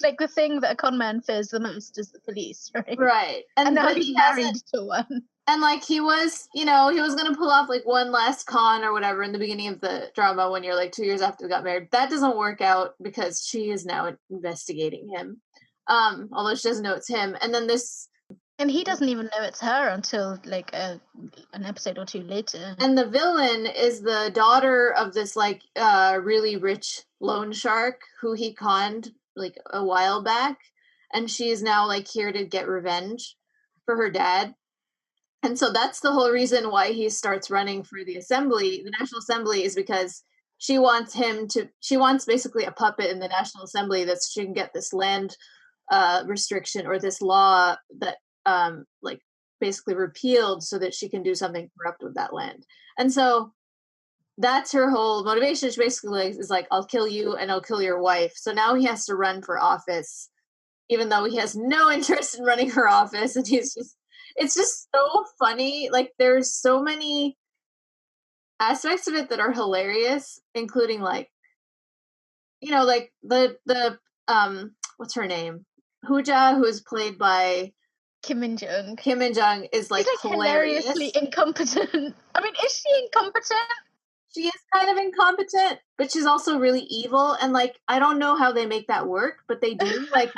like the thing that a con man fears the most is the police, right? Right. And now he's married to one. And like he was gonna pull off like one last con or whatever in the beginning of the drama when you're like 2 years after they got married. That doesn't work out because she is now investigating him. Although she doesn't know it's him. And then and he doesn't even know it's her until like an episode or two later. And the villain is the daughter of this like really rich loan shark who he conned like a while back, and she is now like here to get revenge for her dad. And so that's the whole reason why he starts running for the National Assembly, is because she wants basically a puppet in the National Assembly that she can get this land restriction or this law that like basically repealed so that she can do something corrupt with that land. And so that's her whole motivation. She basically is like, I'll kill you and I'll kill your wife. So now he has to run for office, even though he has no interest in running for office. And it's just so funny. Like there's so many aspects of it that are hilarious, including like, like the what's her name? Hooja, who is played by Kim Min-jung. Kim Min-jung is like, she's, like hilariously incompetent. I mean, is she incompetent? She is kind of incompetent, but she's also really evil. And like, I don't know how they make that work, but they do. Like,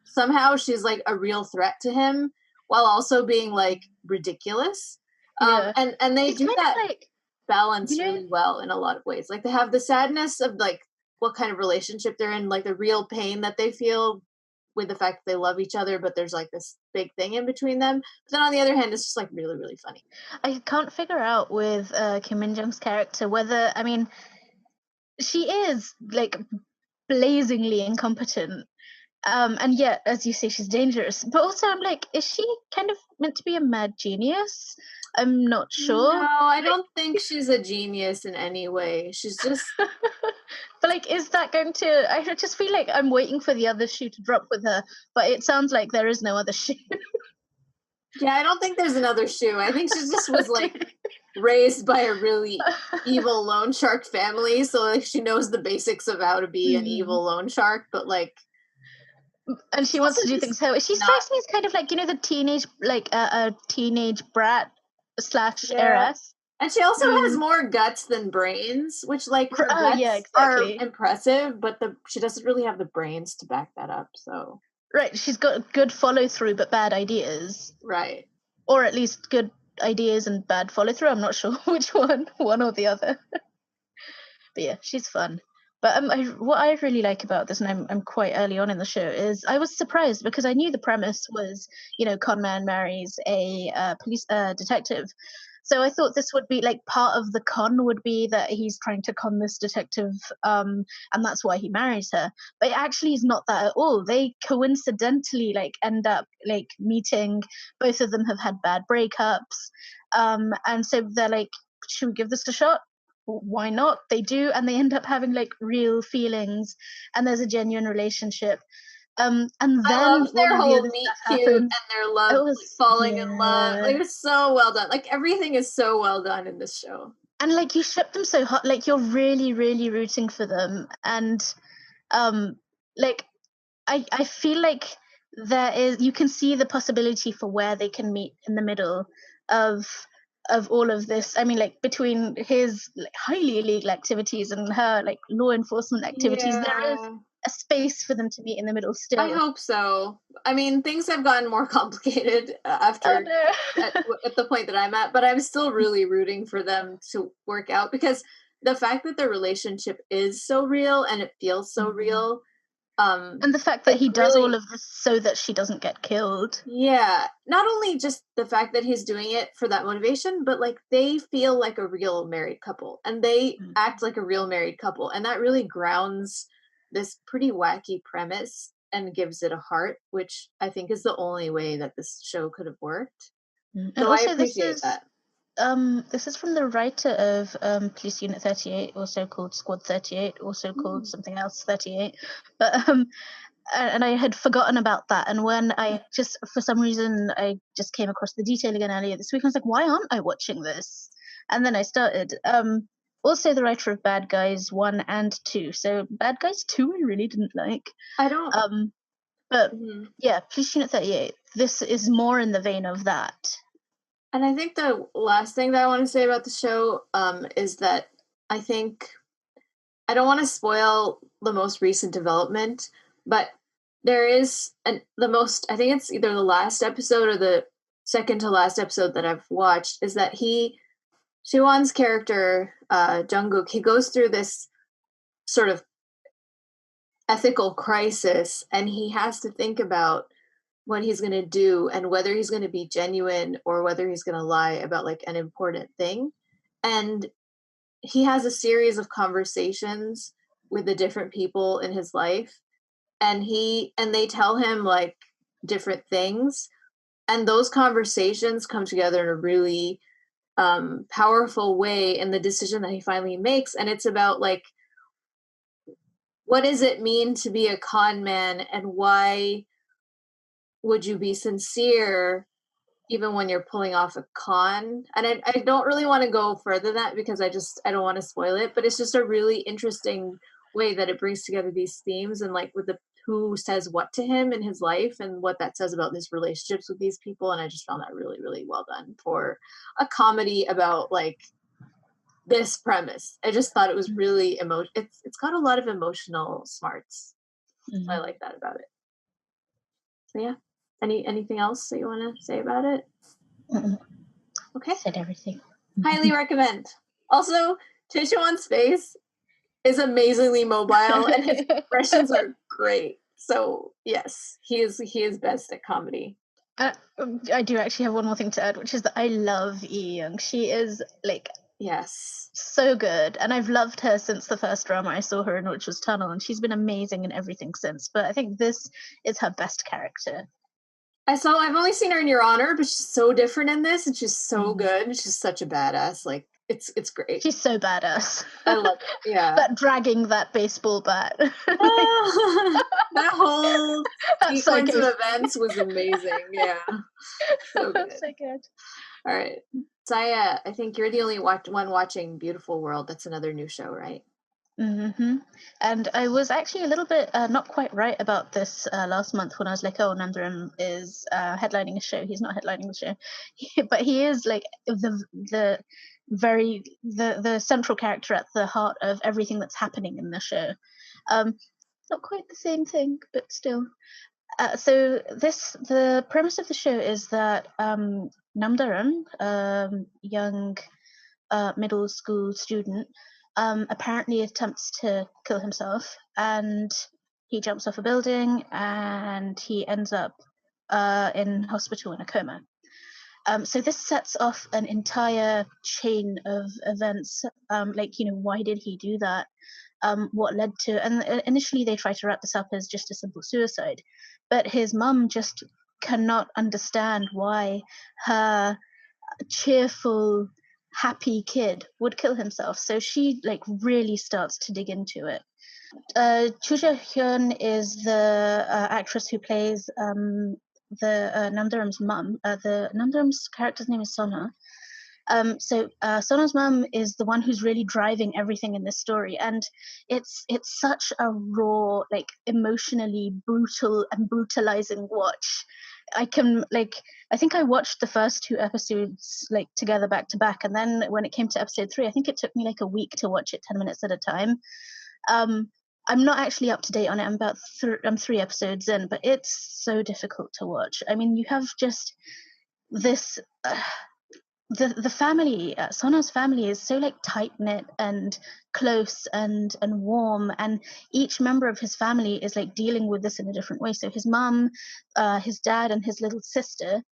somehow she's like a real threat to him while also being like ridiculous. Yeah. And they do that like, balance really well in a lot of ways. Like they have the sadness of like what kind of relationship they're in, like the real pain that they feel with the fact that they love each other, but there's like this big thing in between them. But then on the other hand, it's just like really, really funny. I can't figure out with Kim Min-jung's character whether, I mean, she is like blazingly incompetent. And yet, as you say, she's dangerous. But also, I'm like, is she kind of meant to be a mad genius? I'm not sure. No, I don't think she's a genius in any way. She's just... But like, is that going to... I just feel like I'm waiting for the other shoe to drop with her, but it sounds like there is no other shoe. Yeah, I don't think there's another shoe. I think she just was like raised by a really evil loan shark family, so like she knows the basics of how to be an evil loan shark, but like... And she wants to do things her way. She strikes me as kind of like, the teenage, like a teenage brat / heiress. And she also has more guts than brains, which like her guts are impressive, but she doesn't really have the brains to back that up. So right, she's got good follow through but bad ideas. Right. Or at least good ideas and bad follow through. I'm not sure which one or the other. But yeah, she's fun. But what I really like about this, and I'm quite early on in the show, is I was surprised because I knew the premise was, con man marries a police detective. So I thought this would be like part of the con would be that he's trying to con this detective, and that's why he marries her. But it actually is not that at all. They coincidentally like end up like meeting. Both of them have had bad breakups, and so they're like, should we give this a shot? Why not? They do, and they end up having like real feelings, and there's a genuine relationship. And then I love their whole meet cute and their love falling in love. Like it's so well done. Like everything is so well done in this show. And like you ship them so hot, like you're really, really rooting for them. And like I feel like you can see the possibility for where they can meet in the middle of of all of this. I mean, like between his like highly illegal activities and her like law enforcement activities, there is a space for them to meet in the middle still. I hope so. I mean, things have gotten more complicated after at the point that I'm at, but I'm still really rooting for them to work out, because the fact that their relationship is so real and it feels so real. And the fact that he does all of this so that she doesn't get killed. Yeah. Not only just the fact that he's doing it for that motivation, but like they feel like a real married couple and they act like a real married couple. And that really grounds this pretty wacky premise and gives it a heart, which I think is the only way that this show could have worked. And so also I appreciate that. This is from the writer of Police Unit 38, also called Squad 38, also called something else 38. But and I had forgotten about that. And when I just, for some reason, I just came across the detail again earlier this week, I was like, why aren't I watching this? And then I started. Also the writer of Bad Guys 1 and 2. So Bad Guys 2 I really didn't like. I don't. But yeah, Police Unit 38. This is more in the vein of that. And I think the last thing that I want to say about the show is that I think I don't want to spoil the most recent development, but there is I think it's either the last episode or the second to last episode that I've watched, is that Siwon's character, Jungkook, he goes through this sort of ethical crisis, and he has to think about what he's going to do and whether he's going to be genuine or whether he's going to lie about like an important thing. And he has a series of conversations with the different people in his life, and they tell him like different things, and those conversations come together in a really powerful way in the decision that he finally makes. And it's about like, what does it mean to be a con man, and why would you be sincere even when you're pulling off a con? And I don't really want to go further than that because I don't want to spoil it, but it's just a really interesting way that it brings together these themes, and like with who says what to him in his life and what that says about his relationships with these people. And I just found that really, really well done for a comedy about like this premise. I just thought it was really it's got a lot of emotional smarts. So I like that about it. So yeah. Anything else that you want to say about it? Okay. Said everything. Highly recommend. Also, Taeshiwan's face is amazingly mobile and his expressions are great. So yes, he is best at comedy. I do actually have one more thing to add, which is that I love Lee Young. She is like so good, and I've loved her since the first drama I saw her in, which was Tunnel, and she's been amazing in everything since. But I think this is her best character. I've only seen her in Your Honor, but she's so different in this, and she's so good. She's such a badass. Like it's great. She's so badass. I love it. Yeah. That dragging that baseball bat. That whole sequence of events was amazing. Yeah. So good. So good. All right. Saya, I think you're the only one watching Beautiful World. That's another new show, right? Mm-hmm. And I was actually a little bit not quite right about this last month when I was like, oh, Nandaram is headlining a show. He's not headlining the show, but he is like the central character at the heart of everything that's happening in the show. Not quite the same thing, but still. So the premise of the show is that Namdaram, young middle school student, apparently attempts to kill himself, and he jumps off a building and he ends up in hospital in a coma. So this sets off an entire chain of events, why did he do that? What led to, and initially they try to wrap this up as just a simple suicide, but his mum just cannot understand why her cheerful, happy kid would kill himself. So she like really starts to dig into it. Chu Hyun is the actress who plays the Namdaram's mum. The Namdaram's character's name is Sona. So Sono's mum is the one who's really driving everything in this story, and it's such a raw, like emotionally brutal and brutalizing watch. I think I watched the first 2 episodes like together back to back, and then when it came to episode 3, I think it took me like a week to watch it 10 minutes at a time. I'm not actually up to date on it. I'm 3 episodes in, but it's so difficult to watch. I mean, you have just this. The family, Sono's family, is so like tight knit and close and warm, and each member of his family is like dealing with this in a different way. So his mum, his dad, and his little sister,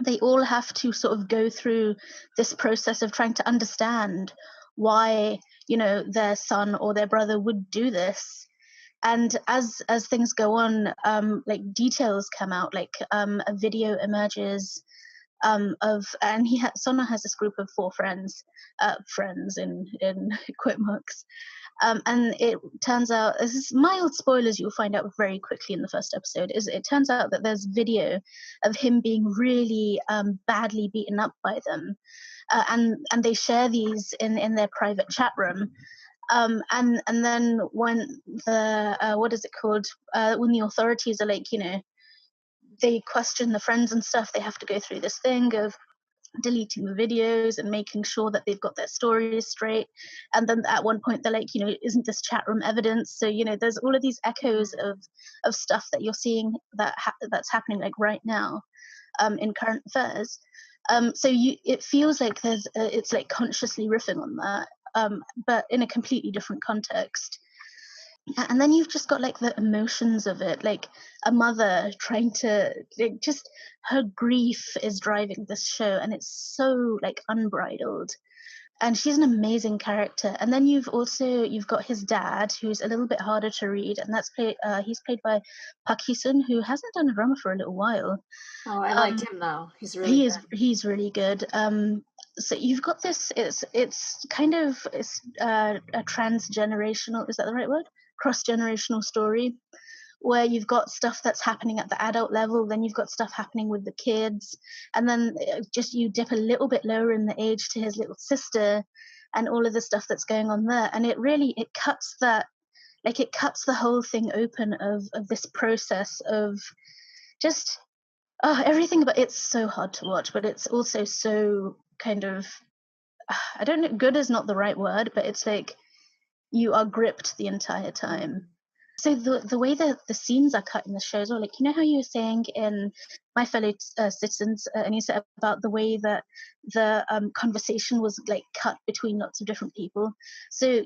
they all have to sort of go through this process of trying to understand why their son or their brother would do this. And as things go on, like details come out, like a video emerges and Sono has this group of 4 friends in quote marks, and it turns out, this is mild spoilers, you'll find out very quickly in the first episode, is it turns out that there's video of him being really badly beaten up by them, and they share these in their private chat room. And then when the what is it called, when the authorities are like, they question the friends and stuff, they have to go through this thing of deleting the videos and making sure that they've got their stories straight. And then at one point they're like, isn't this chat room evidence? So there's all of these echoes of stuff that you're seeing that's happening like right now in current affairs. So it feels like it's like consciously riffing on that, but in a completely different context. And then you've just got like the emotions of it, like a mother trying to just, her grief is driving this show, and it's so like unbridled, and she's an amazing character. And then you've got his dad, who's a little bit harder to read, and he's played by Park Hee-sun, who hasn't done a drama for a little while. Oh, I like him though. He's really good. He's really good. So you've got this, it's kind of a transgenerational, is that the right word? Cross-generational story, where you've got stuff that's happening at the adult level, then you've got stuff happening with the kids, and then just you dip a little bit lower in the age to his little sister and all of the stuff that's going on there. And it cuts that, like it cuts the whole thing open of this process of just everything. But it's so hard to watch, but it's also so kind of, I don't know, good is not the right word, but it's like you are gripped the entire time. So the way that the scenes are cut in the shows, or like, how you were saying in My Fellow Citizens, and you said about the way that the conversation was like cut between lots of different people. So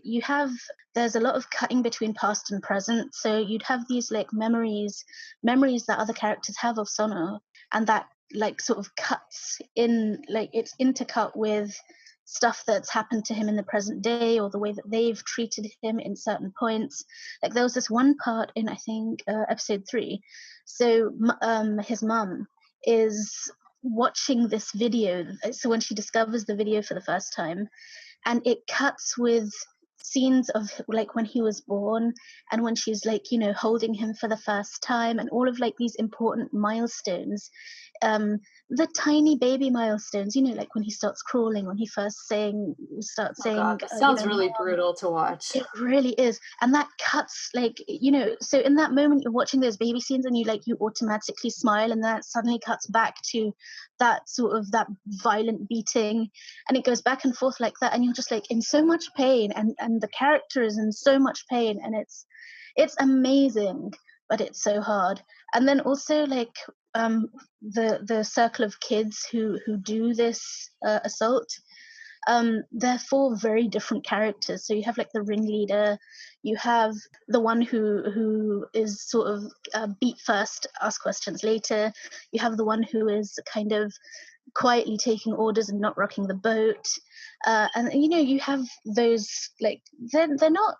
there's a lot of cutting between past and present. So you'd have these like memories that other characters have of Sono, and that like sort of cuts in, like it's intercut with stuff that's happened to him in the present day, or the way that they've treated him in certain points. Like there was this one part in, I think, episode 3. So his mum is watching this video. So when she discovers the video for the first time, and it cuts with scenes of like when he was born, and when she's like, holding him for the first time, and all of like these important milestones, the tiny baby milestones, like when he starts crawling, when he first starts saying, God, that sounds really brutal to watch. It really is. And that cuts, like, so in that moment you're watching those baby scenes, and you automatically smile, and that suddenly cuts back to that sort of that violent beating, and it goes back and forth like that, and you're just like in so much pain, and the character is in so much pain, and it's amazing, but it's so hard. And then also like the circle of kids who do this assault, they're 4 very different characters. So you have like the ringleader, you have the one who is sort of beat first, ask questions later, you have the one who is kind of quietly taking orders and not rocking the boat, and you have those, like they're not,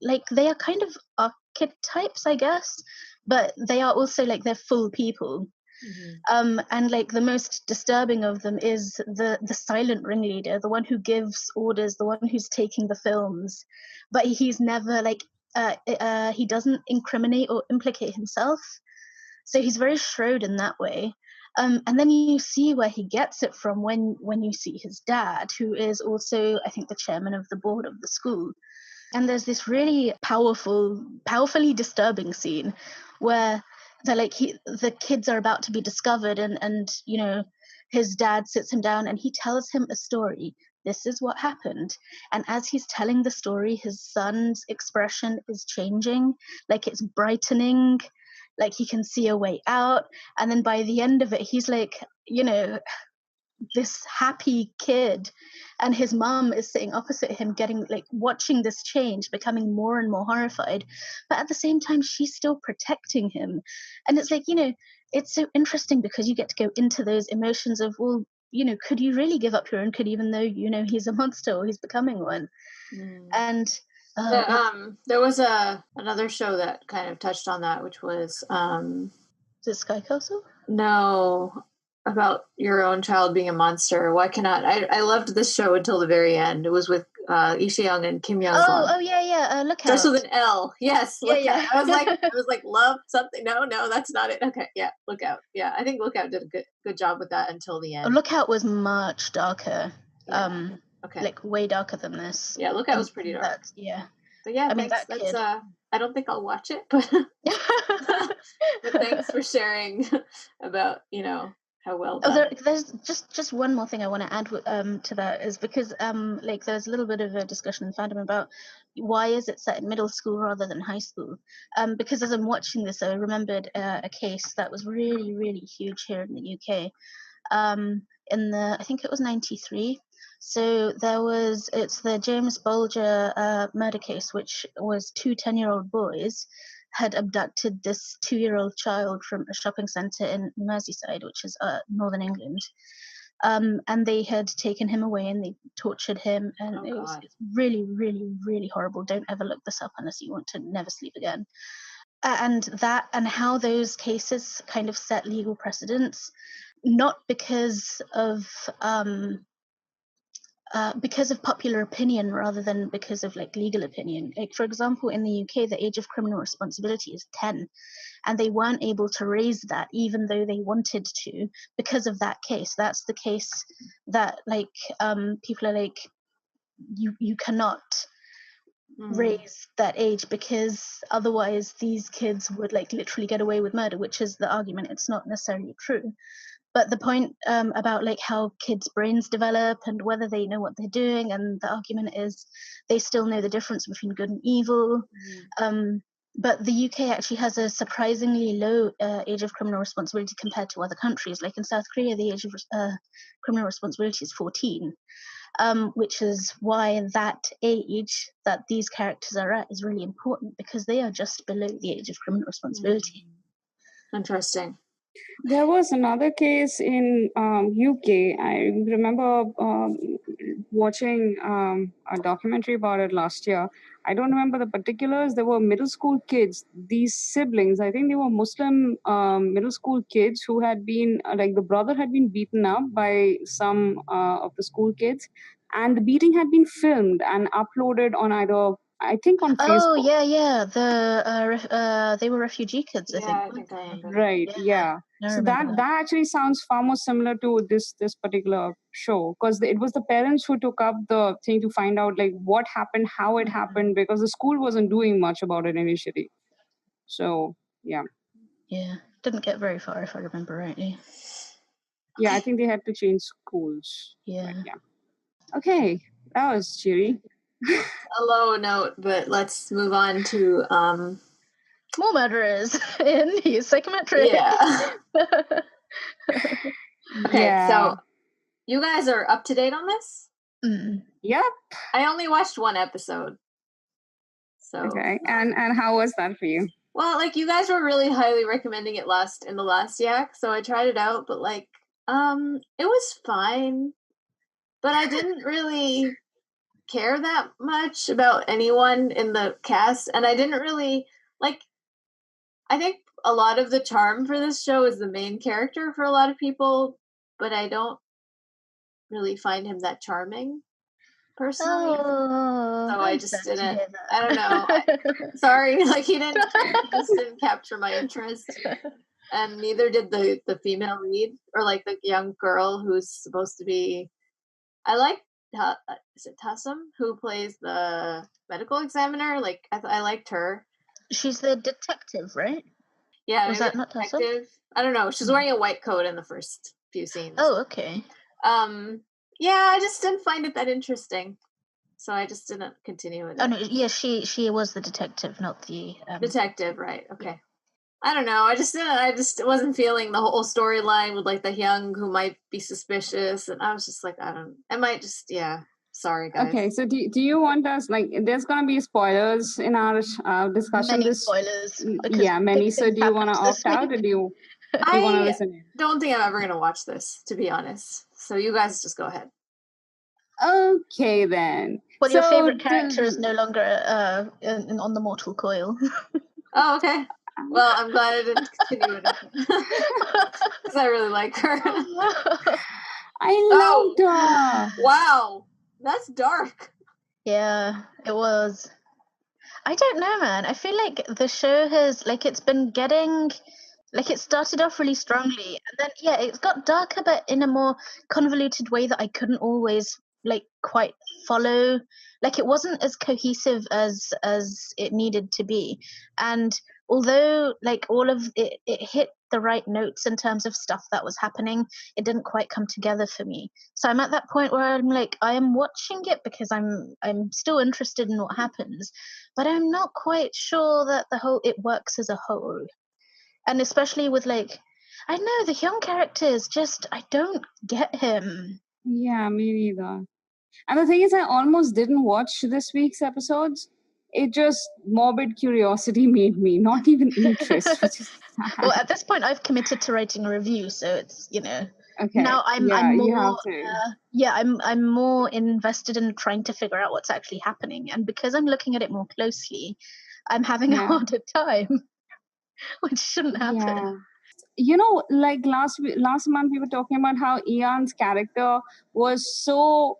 like they are kind of archetypes, I guess, but they are also like they're full people. Mm-hmm. And like the most disturbing of them is the silent ringleader, the one who gives orders, the one who's taking the films, but he's never like he doesn't incriminate or implicate himself, so he's very shrewd in that way. And then you see where he gets it from when you see his dad, who is also, I think, the chairman of the board of the school. And there's this really powerfully disturbing scene where they're like, the kids are about to be discovered, and you know, his dad sits him down and he tells him a story. This is what happened. And as he's telling the story, his son's expression is changing, like it's brightening, like he can see a way out. And then by the end of it, he's like, you know, this happy kid, and his mom is sitting opposite him, getting like watching this change, becoming more and more horrified, but at the same time she's still protecting him. And it's like, you know, it's so interesting because you get to go into those emotions of, well, you know, could you really give up your own kid even though, you know, he's a monster or he's becoming one? And there was another show that kind of touched on that, which was is it Sky Castle? No, about your own child being a monster. Why cannot I loved this show until the very end. It was with Lee Young and Kim Young. Oh yeah. Look Out. Starts with an L. Yes, Look yeah. Out. I was like, love something. No, that's not it. Okay, yeah, Look Out. Yeah, I think Look Out did a good job with that until the end. Look Out was much darker. Yeah. Okay. Like way darker than this. Yeah, Look Out was pretty dark. Yeah. But yeah, I mean, that's I don't think I'll watch it, but but thanks for sharing about, you know, how well done. There's just one more thing I want to add to that, is because like there's a little bit of a discussion in fandom about why is it set in middle school rather than high school, because as I'm watching this, I remembered a case that was really, really huge here in the UK, in the, I think it was 93. So it's the James Bulger murder case, which was 2 10-year-old boys had abducted this 2-year-old child from a shopping centre in Merseyside, which is northern England. And they had taken him away and they tortured him, and it's really, really, really horrible. Don't ever look this up unless you want to never sleep again. And how those cases kind of set legal precedents, not because of popular opinion rather than because of like legal opinion. Like, for example, in the UK, the age of criminal responsibility is 10, and they weren't able to raise that even though they wanted to because of that case. That's the case that like people are like, you cannot raise that age because otherwise these kids would like literally get away with murder, which is the argument. It's not necessarily true. But the point about like how kids' brains develop and whether they know what they're doing, and the argument is they still know the difference between good and evil. But the UK actually has a surprisingly low age of criminal responsibility compared to other countries. Like in South Korea, the age of criminal responsibility is 14, which is why that age that these characters are at is really important, because they are just below the age of criminal responsibility. Interesting. There was another case in UK. I remember watching a documentary about it last year. I don't remember the particulars. There were middle school kids, these siblings. I think they were Muslim middle school kids who had been, like the brother had been beaten up by some of the school kids. And the beating had been filmed and uploaded on either, I think, on Facebook. Oh, yeah. They were refugee kids, I think. I think I remember. Right, yeah. So that actually sounds far more similar to this particular show, because it was the parents who took up the thing to find out like what happened, how it happened, because the school wasn't doing much about it initially. So, yeah. Yeah, didn't get very far if I remember rightly. Yeah, I think they had to change schools. Yeah. But, yeah. Okay, that was cheery. A low note, but let's move on to more murderers in his Psychometric. Yeah. Okay, so you guys are up to date on this? Yep. I only watched one episode. So okay, and how was that for you? Well, like you guys were really highly recommending it in the last yak, so I tried it out, but like it was fine. But I didn't really care that much about anyone in the cast, and I didn't really like, I think a lot of the charm for this show is the main character for a lot of people, but I don't really find him that charming personally. So I just didn't, I don't know. Sorry, like he just didn't capture my interest. and neither did the female lead, or like the young girl who's supposed to be. I like is it Tassum who plays the medical examiner? Like I liked her. She's the detective, right? Yeah, Was that not Tassum? I don't know. She's wearing a white coat in the first few scenes. Oh, okay. Yeah, I just didn't find it that interesting, so I just didn't continue with it. Oh no, yeah, she was the detective, not the detective, right? Okay. I don't know. I just wasn't feeling the whole storyline with like the young who might be suspicious, and I was just like, I might just, yeah. Sorry, guys. Okay, so do you want us, like, there's gonna be spoilers in our discussion? Many spoilers. Yeah, many. So do you want to opt out, or do you want to listen in? Don't think I'm ever gonna watch this, to be honest. So you guys just go ahead. Okay then. Well, your favorite character is no longer on the mortal coil. Oh, okay. Well, I'm glad I didn't continue it because I really like her. I loved her. Wow, that's dark. Yeah, it was. I don't know, man. I feel like the show has, like, it's been getting, like, it started off really strongly, and then, yeah, it got darker, but in a more convoluted way that I couldn't always, like, quite follow. Like, it wasn't as cohesive as it needed to be. And although, like, all of it hit the right notes in terms of stuff that was happening, it didn't quite come together for me. So I'm at that point where I'm like, I am watching it because I'm still interested in what happens, but I'm not quite sure that it works as a whole. And especially with, like, I know the young characters, just I don't get him. Yeah, me neither. And the thing is, I almost didn't watch this week's episodes. It just morbid curiosity made me, not even interest, which is sad. Well, at this point, I've committed to writing a review, so it's, you know. Okay. Now I'm more. You have to. I'm more invested in trying to figure out what's actually happening, and because I'm looking at it more closely, I'm having a harder time, which shouldn't happen. Yeah. You know, like last month we were talking about how Ian's character was so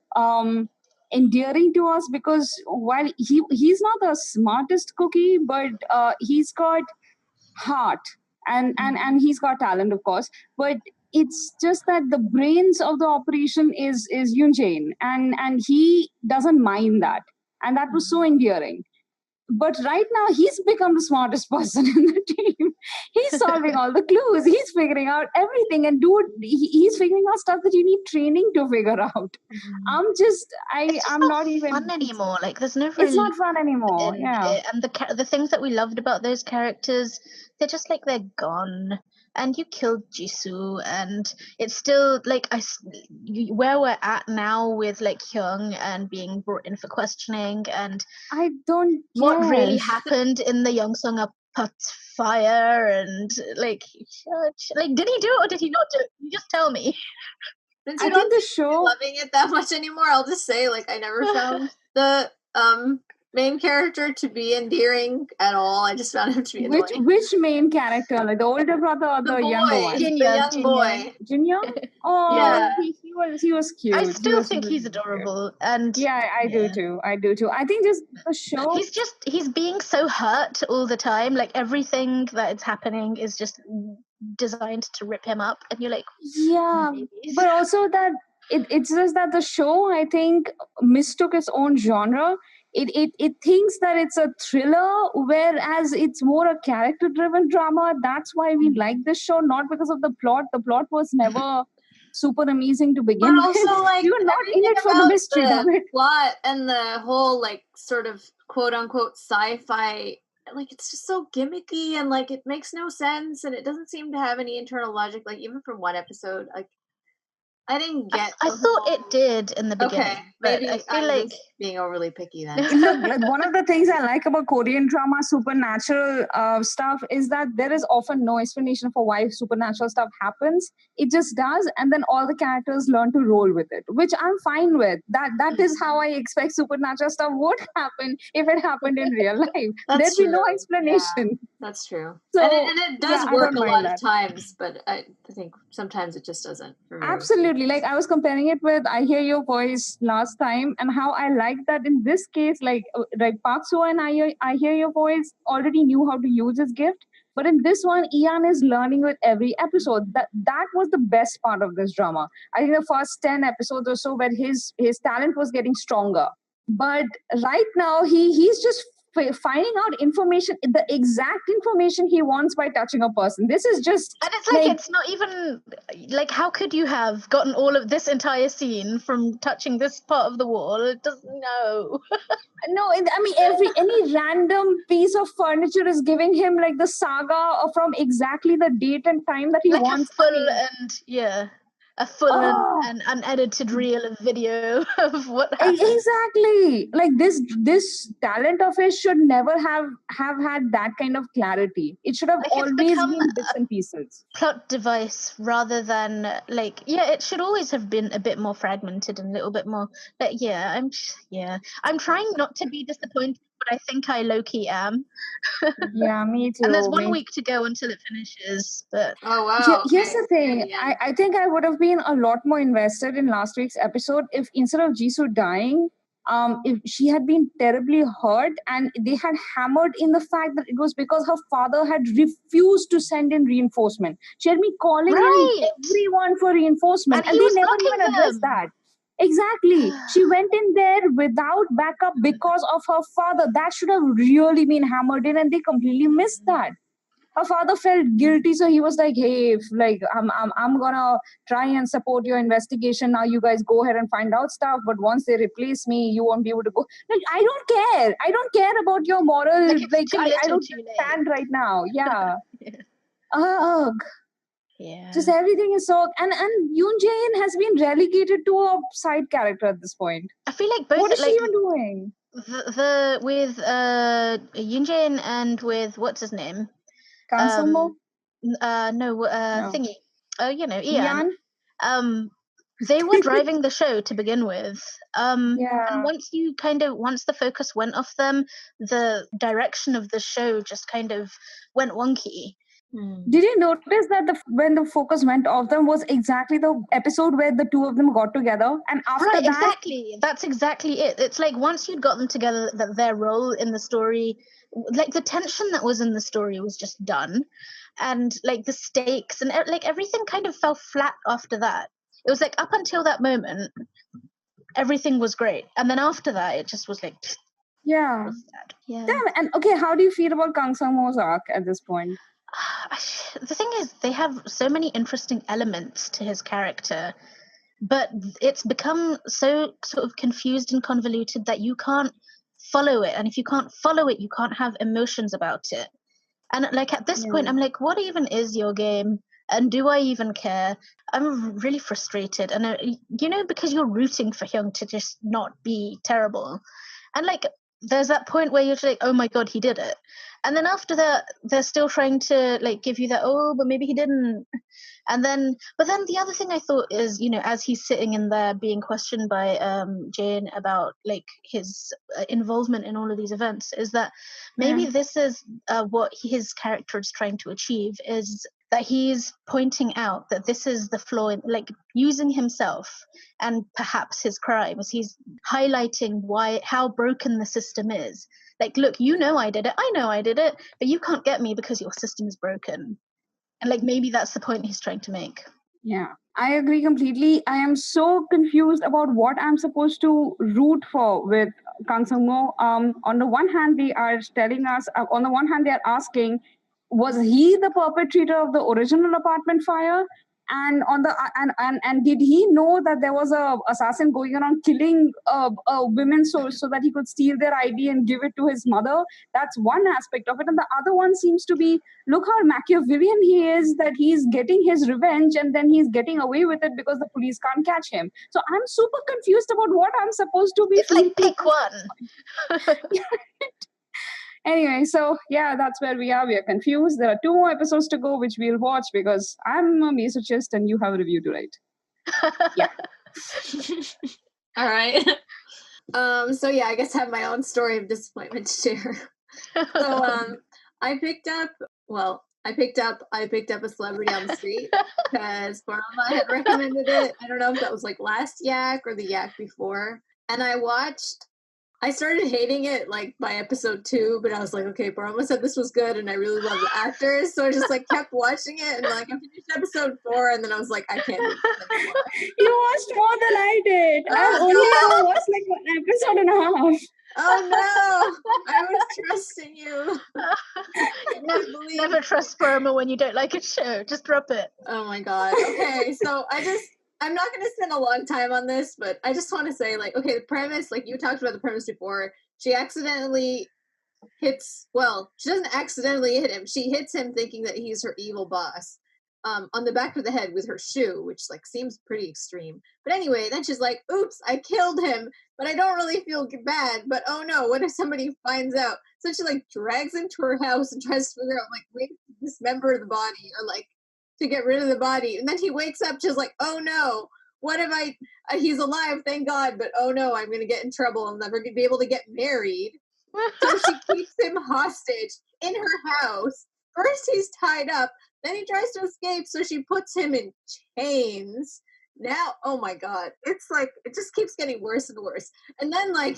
endearing to us, because while he's not the smartest cookie, but he's got heart and he's got talent, of course, but it's just that the brains of the operation is Yunjain, and he doesn't mind that, and that was so endearing. But right now, he's become the smartest person in the team. He's solving all the clues. He's figuring out everything. And dude, he's figuring out stuff that you need training to figure out. I'm not even fun anymore. Like, there's no. It's not fun anymore. Yeah. And the things that we loved about those characters, they're just like, they're gone. And you killed Jisoo, and it's still like where we're at now with like Hyung and being brought in for questioning, and I don't what really happened in the Yongsung Up fire, and like did he do it or did he not do it? You just tell me. Since you don't loving it that much anymore, I'll just say, like, I never found the main character to be endearing at all. I just found him to be annoying. Which main character? Like the older brother or the younger one? The young boy. Junior? Oh, yeah. He was cute. I still think he's adorable. And yeah, I do too. I think just the show. He's being so hurt all the time. Like, everything that is happening is just designed to rip him up, and you're like, yeah. But also that it's just that the show, I think, mistook its own genre. It thinks that it's a thriller, whereas it's more a character-driven drama. That's why we like this show, not because of the plot. The plot was never super amazing to begin with. But also, like, you're not in it for the mystery of it. Plot and the whole, like, sort of quote-unquote sci-fi, like, it's just so gimmicky, and like it makes no sense, and it doesn't seem to have any internal logic. Like, even from one episode, like, I didn't get. I thought it did in the beginning. Okay, maybe I feel like being overly picky then. Look, one of the things I like about Korean drama, supernatural stuff, is that there is often no explanation for why supernatural stuff happens. It just does, and then all the characters learn to roll with it, which I'm fine with. That is how I expect supernatural stuff would happen if it happened in real life. There'd be no explanation. Yeah, that's true. So, and it does work a lot of times, but I think sometimes it just doesn't. Absolutely. Like, I was comparing it with I Hear Your Voice last time, and how I like that in this case, like Park Seo and I Hear Your Voice already knew how to use his gift, But in this one, Ian is learning with every episode. That was the best part of this drama. I think the first 10 episodes or so where his talent was getting stronger. But right now, he's just finding out information, the exact information he wants by touching a person. This is just... And it's like it's not even... Like, how could you have gotten all of this entire scene from touching this part of the wall? It doesn't know. No, I mean, any random piece of furniture is giving him like the saga from exactly the date and time that he like wants. A full and unedited reel of video of what happened. Exactly. Like this talent of his should never have had that kind of clarity. It should have always been bits and pieces. Plot device rather than it should always have been a bit more fragmented and a little bit more. But I'm trying not to be disappointed, but I think I low-key am. Yeah, me too. And there's 1 week to go until it finishes. But oh wow! Here's the thing. I think I would have been a lot more invested in last week's episode if instead of Jisoo dying, if she had been terribly hurt and they had hammered in the fact that it was because her father had refused to send in reinforcement. She had been calling in everyone for reinforcement, and they never even addressed that. Exactly. She went in there without backup because of her father. That should have really been hammered in, and they completely missed that. Her father felt guilty, so he was like, "Hey, I'm gonna try and support your investigation. Now you guys go ahead and find out stuff. But once they replace me, you won't be able to go." Like, I don't care. I don't care about your moral. I don't stand right now. Yeah. Ugh. Yeah. Just everything is so, and Yoon Jae-in has been relegated to a side character at this point. I feel like both. What is she even doing? With Yoon Jae-in and with what's his name? Kang Sang-mo? No. Thingy. Ian. They were driving the show to begin with. Yeah. And once the focus went off them, the direction of the show just kind of went wonky. Did you notice that when the focus went off them was exactly the episode where the two of them got together, and after that, exactly, that's exactly it. It's like once you'd got them together, that their role in the story, like the tension that was in the story, was just done, and like the stakes and like everything kind of fell flat after that. It was like up until that moment, everything was great, and then after that, it just was like, yeah. Yeah. Damn. And okay, how do you feel about Kang Sang-mo's arc at this point? The thing is, they have so many interesting elements to his character, but it's become so sort of confused and convoluted that you can't follow it. And if you can't follow it, you can't have emotions about it. And like at this point, I'm like, what even is your game? And do I even care? I'm really frustrated. And, because you're rooting for Hyung to just not be terrible. And like, there's that point where you're just like, oh my God, he did it. And then after that, they're still trying to like give you that, oh, but maybe he didn't. But then the other thing I thought is, as he's sitting in there being questioned by Jane about like his involvement in all of these events, is that maybe this is what his character is trying to achieve, is that he's pointing out that this is the flaw in, like, using himself and perhaps his crimes. He's highlighting how broken the system is. Like, look, I did it. I know I did it, but you can't get me because your system is broken. And like, maybe that's the point he's trying to make. Yeah, I agree completely. I am so confused about what I'm supposed to root for with Kang Sang-mo. On the one hand, they are telling us, on the one hand, they are asking, was he the perpetrator of the original apartment fire? And on the and did he know that there was a assassin going around killing women so that he could steal their ID and give it to his mother? That's one aspect of it. And the other one seems to be, look how Machiavellian he is, that he's getting his revenge and then he's getting away with it because the police can't catch him. So I'm super confused about what I'm supposed to be. It's like, pick one. Anyway, so yeah, that's where we are. We are confused. There are 2 more episodes to go, which we'll watch because I'm a masochist and you have a review to write. Yeah. All right. So yeah, I guess I have my own story of disappointment to share. So I picked up a celebrity on the street because Paroma had recommended it. I don't know if that was like last yak or the yak before. And I watched I started hating it like by episode 2, but I was like, okay, Paroma said this was good, and I really love the actors, so I just like kept watching it, and like I finished episode 4, and then I was like, I can't do this anymore. You watched more than I did. I've only ever watched like an episode and a half. Oh no! I was trusting you. Never trust Paroma when you don't like a show. Just drop it. Oh my god. Okay, so I'm not going to spend a long time on this, but I just want to say, like, okay, the premise, like you talked about the premise before, she accidentally she doesn't accidentally hit him. She hits him thinking that he's her evil boss on the back of the head with her shoe, which, like, seems pretty extreme. But anyway, then she's like, oops, I killed him, but I don't really feel bad, but oh no, what if somebody finds out? So she, like, drags him to her house and tries to figure out, like, ways to dismember the body or, like, to get rid of the body. And then he wakes up just like, oh no, what if he's alive, thank God, but oh no, I'm going to get in trouble. I'll never be able to get married. So she keeps him hostage in her house. First he's tied up, then he tries to escape, so she puts him in chains. Now, oh my God, it's like, it just keeps getting worse and worse. And then, like,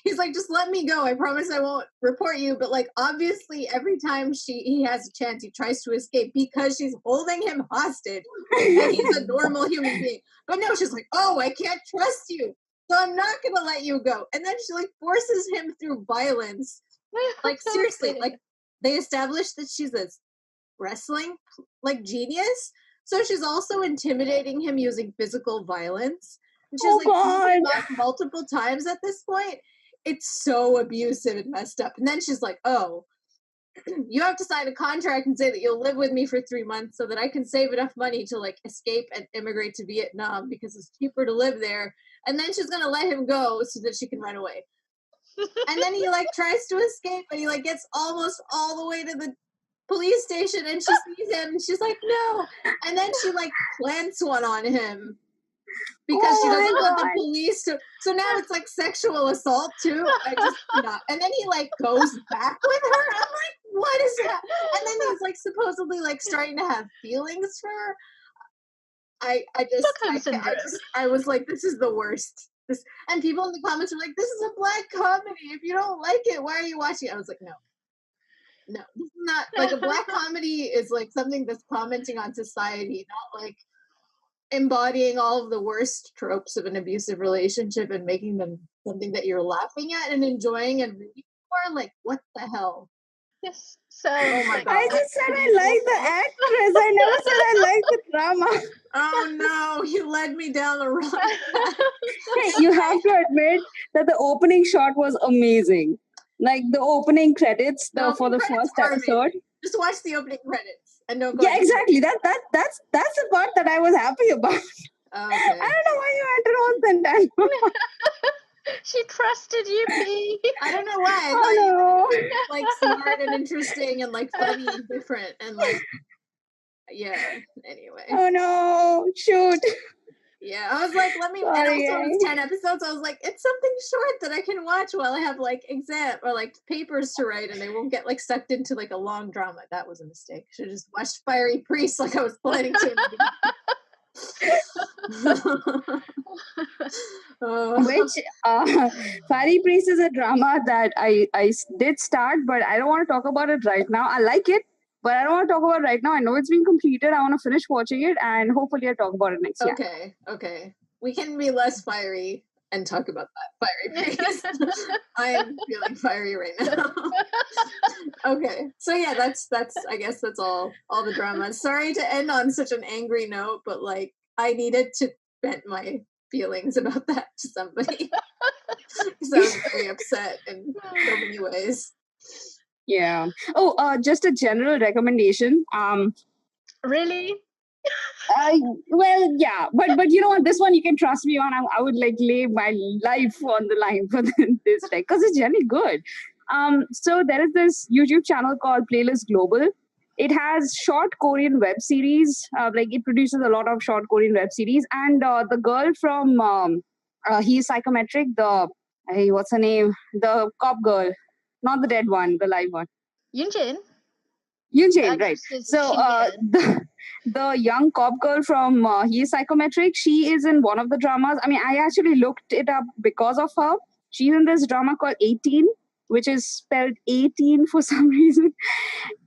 he's like, just let me go. I promise I won't report you. But, like, obviously every time he has a chance, he tries to escape because she's holding him hostage and he's a normal human being. But no, she's like, oh, I can't trust you, so I'm not going to let you go. And then she, like, forces him through violence. Like, seriously, like, they established that she's a wrestling, like, genius. So she's also intimidating him using physical violence. And she's beating him up multiple times at this point. It's so abusive and messed up. And then she's like, oh, you have to sign a contract and say that you'll live with me for 3 months so that I can save enough money to, like, escape and immigrate to Vietnam because it's cheaper to live there. And then she's going to let him go so that she can run away. And then he, like, tries to escape, and he, like, gets almost all the way to the police station, and she sees him, and she's like, no. And then she, like, plants one on him because she doesn't want the police to. So now it's like sexual assault too. I just not. And then he, like, goes back with her. I'm like, what is that? And then he's, like, supposedly, like, starting to have feelings for her. I was like, this is the worst. And people in the comments were like, this is a black comedy. If you don't like it, why are you watching it? I was like, no, this is not, like, a black comedy is, like, something that's commenting on society, not, like, embodying all of the worst tropes of an abusive relationship and making them something that you're laughing at and enjoying and rooting for. Like, what the hell? Yes. So, oh my God. I just said I like the actress. I never said I like the drama. Oh no, you led me down the wrong path. Hey, you have to admit that the opening shot was amazing. Like, the opening credits for the first episode. Just watch the opening credits and don't go. Yeah, exactly. That's the part that I was happy about. Okay. I don't know why you entered on that. She trusted you, P. I don't know why. I thought you were, like, smart and interesting and, like, funny and different and, like, yeah. Anyway. Oh no! Shoot. Yeah, I was like, let me. Sorry, and also, it's 10 episodes. I was like, it's something short that I can watch while I have, like, exam or, like, papers to write, and I won't get, like, sucked into, like, a long drama. That was a mistake. Should have just watched Fiery Priest like I was planning to. Which Fiery Priest is a drama that I did start, but I don't want to talk about it right now. I like it, but I don't want to talk about it right now. I know it's been completed. I want to finish watching it, and hopefully I'll talk about it next year. Okay. We can be less fiery and talk about that Fiery Priest. I am feeling fiery right now. Okay. So yeah, that's I guess that's all the drama. Sorry to end on such an angry note, but, like, I needed to vent my feelings about that to somebody. Because I was very upset in so many ways. Yeah. Oh, just a general recommendation. Really? Well, yeah, but you know what? This one you can trust me on. I would, like, lay my life on the line for this, like, because it's generally good. So there is this YouTube channel called Playlist Global. It has short Korean web series. Like, it produces a lot of short Korean web series. And the girl from He's Psychometric, what's her name? The cop girl, not the dead one, the live one. Yunjin, right? So the young cop girl from He's Psychometric, she is in one of the dramas. I mean, I actually looked it up because of her. She's in this drama called 18, which is spelled 18 for some reason.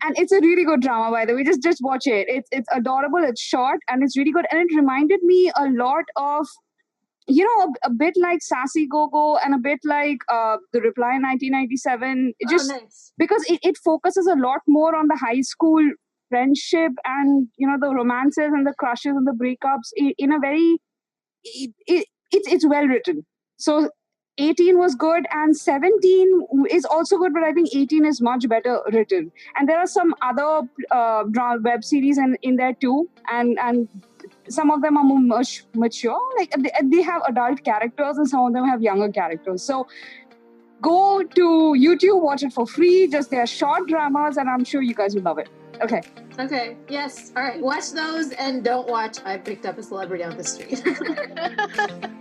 And it's a really good drama, by the way. Just watch it. It's adorable, it's short, and it's really good. And it reminded me a lot of, a bit like Sassy Go-Go and a bit like The Reply 1997. Nice. Because it focuses a lot more on the high school friendship and, the romances and the crushes and the breakups in a very, it's well written. So 18 was good and 17 is also good, but I think 18 is much better written. And there are some other web series in there too, and some of them are more mature. Like they have adult characters and some of them have younger characters. So go to YouTube, watch it for free. They're short dramas, and I'm sure you guys will love it. Okay, yes. All right, watch those and don't watch I Picked Up a Celebrity on the Street.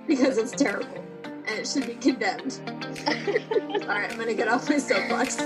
Because it's terrible and it should be condemned. All right, I'm gonna get off my soapbox.